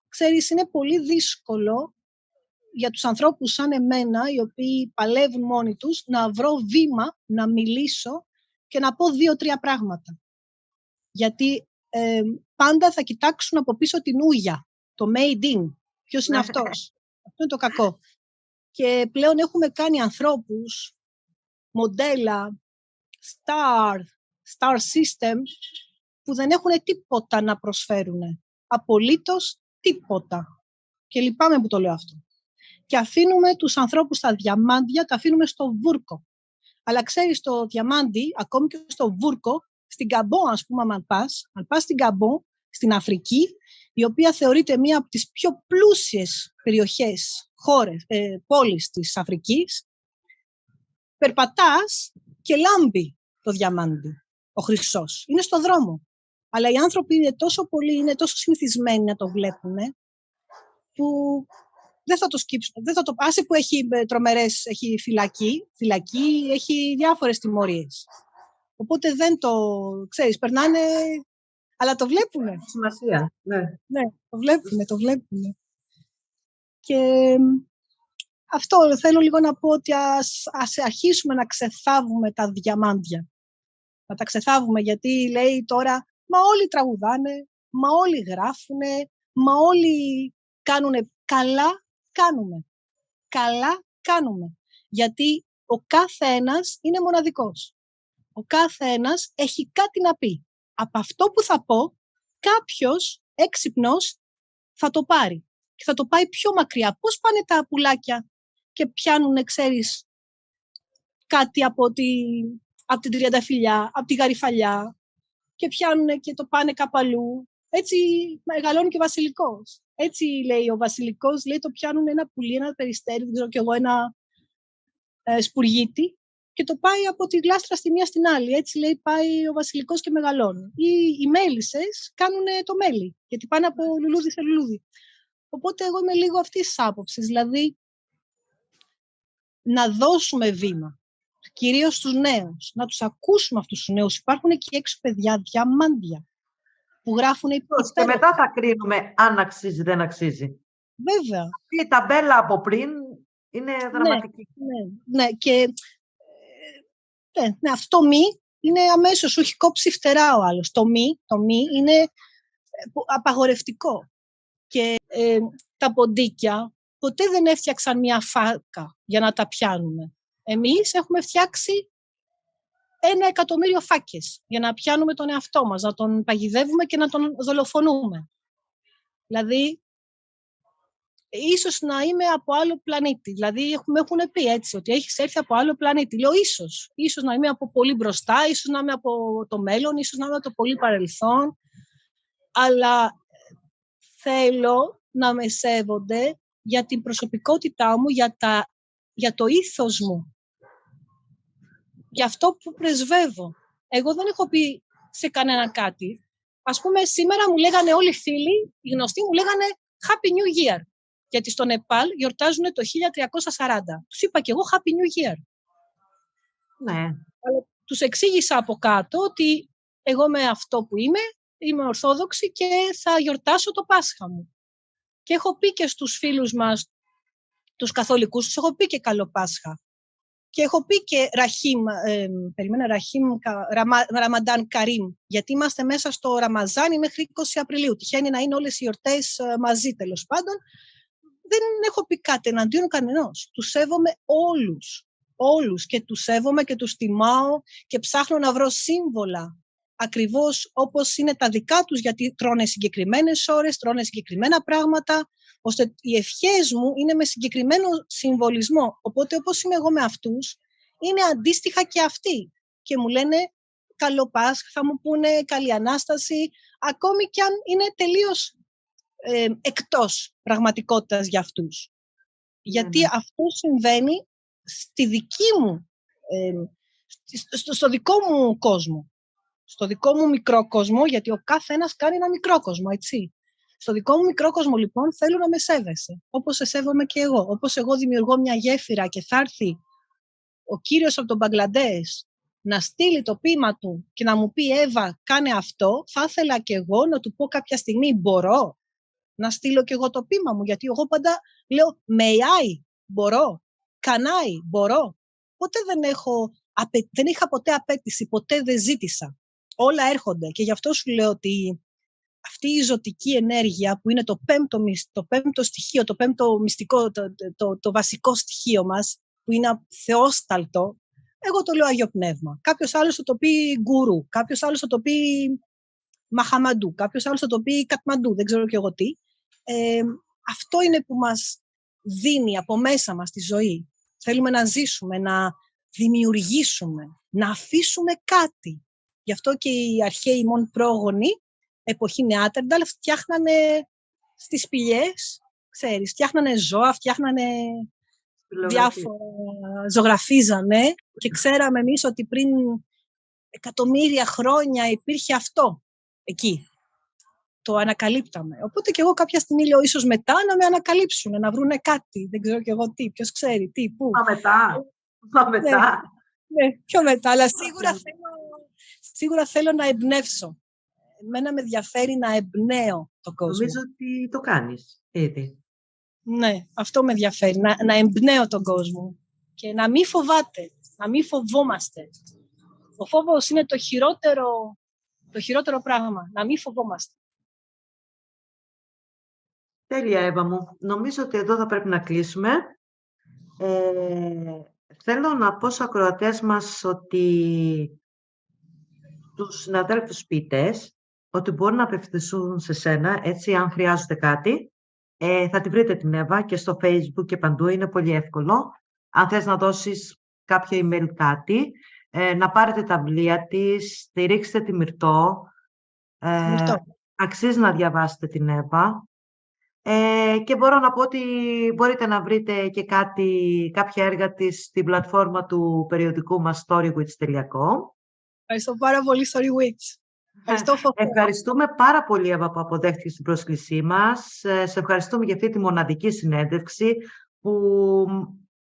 Ξέρεις, είναι πολύ δύσκολο για τους ανθρώπους σαν εμένα, οι οποίοι παλεύουν μόνοι τους, να βρω βήμα, να μιλήσω και να πω 2-3 πράγματα. Γιατί πάντα θα κοιτάξουν από πίσω την ούγια, το made in. Ποιος είναι αυτός. Αυτό είναι το κακό. Και πλέον έχουμε κάνει ανθρώπους, μοντέλα, star system, που δεν έχουν τίποτα να προσφέρουν. Απολύτως τίποτα. Και λυπάμαι που το λέω αυτό. Και αφήνουμε τους ανθρώπους στα διαμάντια, τα αφήνουμε στο βούρκο. Αλλά ξέρεις, το διαμάντι, ακόμη και στο βούρκο, στην Καμπό, ας πούμε, αν πας στην Καμπό, στην Αφρική, η οποία θεωρείται μία από τις πιο πλούσιες περιοχές, πόλεις της Αφρικής, περπατάς και λάμπει το διαμάντι, ο χρυσός. Είναι στο δρόμο. Αλλά οι άνθρωποι είναι τόσο πολλοί, είναι τόσο συνηθισμένοι να το βλέπουν, που δεν θα το σκύψουν. Άσε που έχει τρομερές, έχει φυλακή, έχει διάφορες τιμωρίες. Οπότε δεν το, ξέρεις, περνάνε, αλλά το βλέπουνε. Σημασία, Ναι, το βλέπουνε. Και αυτό θέλω λίγο να πω, ότι ας αρχίσουμε να ξεθάβουμε τα διαμάντια. Να τα ξεθάβουμε, γιατί λέει τώρα, μα όλοι τραγουδάνε, μα όλοι γράφουνε, μα όλοι κάνουνε. Καλά κάνουμε. Γιατί ο κάθε ένας είναι μοναδικός. Ο κάθε ένας έχει κάτι να πει. Από αυτό που θα πω, κάποιος έξυπνος θα το πάρει. Και θα το πάει πιο μακριά. Πώς πάνε τα πουλάκια και πιάνουν, ξέρεις, κάτι από την τριανταφυλλιά, από τη γαριφαλιά και πιάνουν και το πάνε κάπου αλλού. Έτσι μεγαλώνει και ο βασιλικός. Έτσι λέει ο βασιλικός, λέει το πιάνουν ένα πουλί, ένα περιστέρι, δεν ξέρω κι εγώ, ένα σπουργίτι και το πάει από τη γλάστρα στη μία στην άλλη. Έτσι λέει πάει ο βασιλικός και μεγαλώνει. Ή οι μέλισσες κάνουν το μέλι, γιατί πάνε από λουλούδι σε λουλούδι. Οπότε εγώ είμαι λίγο αυτής της άποψης, δηλαδή να δώσουμε βήμα, κυρίως στους νέους, να τους ακούσουμε αυτούς τους νέους. Υπάρχουν εκεί έξω παιδιά διαμάντια που γράφουν υπέροχα. Και μετά θα κρίνουμε αν αξίζει, δεν αξίζει. Βέβαια. Η ταμπέλα από πριν είναι δραματική. Ναι, και αυτό το μη είναι αμέσως, σου έχει κόψει φτερά ο άλλος. Το μη είναι απαγορευτικό. Και τα ποντίκια ποτέ δεν έφτιαξαν μια φάκα για να τα πιάνουμε. Εμείς έχουμε φτιάξει 1.000.000 φάκες για να πιάνουμε τον εαυτό μας, να τον παγιδεύουμε και να τον δολοφονούμε. Δηλαδή, ίσως να είμαι από άλλο πλανήτη. Δηλαδή, με έχουν πει έτσι, ότι έχεις έρθει από άλλο πλανήτη. Λέω ίσως. Ίσως να είμαι από πολύ μπροστά, ίσως να είμαι από το μέλλον, ίσως να είμαι από το πολύ παρελθόν. Αλλά θέλω να με σέβονται για την προσωπικότητά μου, για το ήθος μου. Για αυτό που πρεσβεύω. Εγώ δεν έχω πει σε κανένα κάτι. Ας πούμε, σήμερα μου λέγανε όλοι οι φίλοι, οι γνωστοί μου λέγανε Happy New Year. Γιατί στο Νεπάλ γιορτάζουν το 1340. Τους είπα και εγώ Happy New Year. Ναι. Αλλά τους εξήγησα από κάτω ότι εγώ με αυτό που είμαι Ορθόδοξη και θα γιορτάσω το Πάσχα μου. Και έχω πει και στους φίλους μας, τους καθολικούς, τους έχω πει και καλό Πάσχα. Και έχω πει και Ραμαντάν Καρίμ, γιατί είμαστε μέσα στο Ραμαζάνι μέχρι 20 Απριλίου. Τυχαίνει να είναι όλες οι γιορτές μαζί, τέλος πάντων. Δεν έχω πει κάτι εναντίον κανενός. Τους σέβομαι όλους και τους σέβομαι και τους τιμάω και ψάχνω να βρω σύμβολα ακριβώς όπως είναι τα δικά τους, γιατί τρώνε συγκεκριμένες ώρες, τρώνε συγκεκριμένα πράγματα, ώστε οι ευχές μου είναι με συγκεκριμένο συμβολισμό. Οπότε όπως είμαι εγώ με αυτούς, είναι αντίστοιχα και αυτοί. Και μου λένε καλό Πάσχα, θα μου πούνε καλή Ανάσταση, ακόμη κι αν είναι τελείως εκτός πραγματικότητας για αυτούς. Γιατί αυτό συμβαίνει στη δική μου, στο δικό μου κόσμο. Στο δικό μου μικρό κόσμο, γιατί ο κάθε ένας κάνει ένα μικρό κόσμο, έτσι. Στο δικό μου μικρό κόσμο, λοιπόν, θέλω να με σέβεσαι. Όπως σε σέβομαι και εγώ. Όπως εγώ δημιουργώ μια γέφυρα και θα έρθει ο κύριος από τον Μπαγκλαντές να στείλει το ποίημα του και να μου πει «Εύα, κάνε αυτό», θα ήθελα και εγώ να του πω κάποια στιγμή «Μπορώ να στείλω και εγώ το ποίημα μου», γιατί εγώ πάντα λέω «May I, μπορώ, can I, μπορώ». Ποτέ δεν είχα ποτέ απέτηση, ποτέ δεν ζήτησα. Όλα έρχονται και γι' αυτό σου λέω ότι αυτή η ζωτική ενέργεια που είναι το πέμπτο στοιχείο, το πέμπτο μυστικό, το βασικό στοιχείο μας, που είναι θεόσταλτο, εγώ το λέω Άγιο Πνεύμα. Κάποιος άλλος θα το πει Γκουρού, κάποιος άλλος θα το πει Μαχαμαντού, κάποιος άλλος θα το πει Κατμαντού, δεν ξέρω και εγώ τι. Αυτό είναι που μας δίνει από μέσα μας τη ζωή. Θέλουμε να ζήσουμε, να δημιουργήσουμε, να αφήσουμε κάτι. Γι' αυτό και οι αρχαίοι μόν πρόγονοι, εποχή Νεάτερνταλ, φτιάχνανε στις σπηλιές, ξέρεις, φτιάχνανε ζώα, φτιάχνανε διάφορα, ζωγραφίζανε και ξέραμε εμείς ότι πριν εκατομμύρια χρόνια υπήρχε αυτό εκεί. Το ανακαλύπταμε. Οπότε και εγώ κάποια στιγμή λέω ίσως μετά να με ανακαλύψουν, να βρούνε κάτι. Δεν ξέρω και εγώ τι, ποιος ξέρει, τι, πού. Μα μετά. Ναι, πιο μετά, αλλά σίγουρα θέλω να εμπνεύσω. Εμένα με ενδιαφέρει να εμπνέω τον κόσμο. Νομίζω ότι το κάνεις ήδη. Ναι, αυτό με ενδιαφέρει, να εμπνέω τον κόσμο και να μην φοβάται, να μην φοβόμαστε. Ο φόβος είναι το χειρότερο πράγμα, να μην φοβόμαστε. Τέλεια, Εύα μου. Νομίζω ότι εδώ θα πρέπει να κλείσουμε. Θέλω να πω στους ακροατές μας ότι τους συναδέλφους ποιητές ότι μπορούν να απευθυνθούν σε σένα, έτσι, αν χρειάζονται κάτι, Θα τη βρείτε την Εύα και στο Facebook και παντού, είναι πολύ εύκολο. Αν θες να δώσεις κάποιο email κάτι, να πάρετε τα βιβλία της, στηρίξτε τη Μυρτώ. Μυρτώ. Αξίζει να διαβάσετε την Εύα. Και μπορώ να πω ότι μπορείτε να βρείτε και κάποια έργα της στην πλατφόρμα του περιοδικού μας storywitch.com. Ευχαριστώ πάρα πολύ, Storywitch. Ευχαριστούμε πάρα πολύ, Εύα, που αποδέχτηκες την πρόσκλησή μας. Σε ευχαριστούμε για αυτή τη μοναδική συνέντευξη που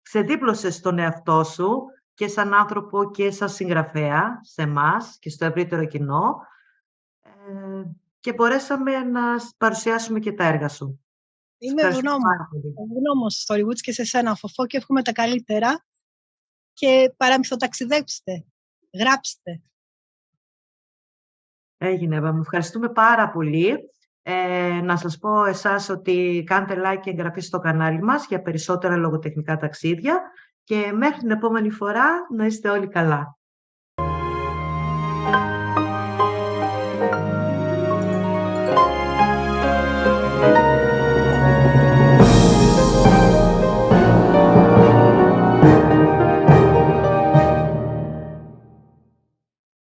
ξεδίπλωσες τον εαυτό σου και σαν άνθρωπο και σαν συγγραφέα σε εμάς και στο ευρύτερο κοινό και μπορέσαμε να παρουσιάσουμε και τα έργα σου. Είμαι ευγνώμων στο Storywitch και σε σένα, Φωφό, και εύχομαι τα καλύτερα και παραμυθοταξιδέψτε, γράψτε. Έγινε, Εύα. Με ευχαριστούμε πάρα πολύ. Να σας πω εσάς ότι κάντε like και εγγραφή στο κανάλι μας για περισσότερα λογοτεχνικά ταξίδια και μέχρι την επόμενη φορά να είστε όλοι καλά.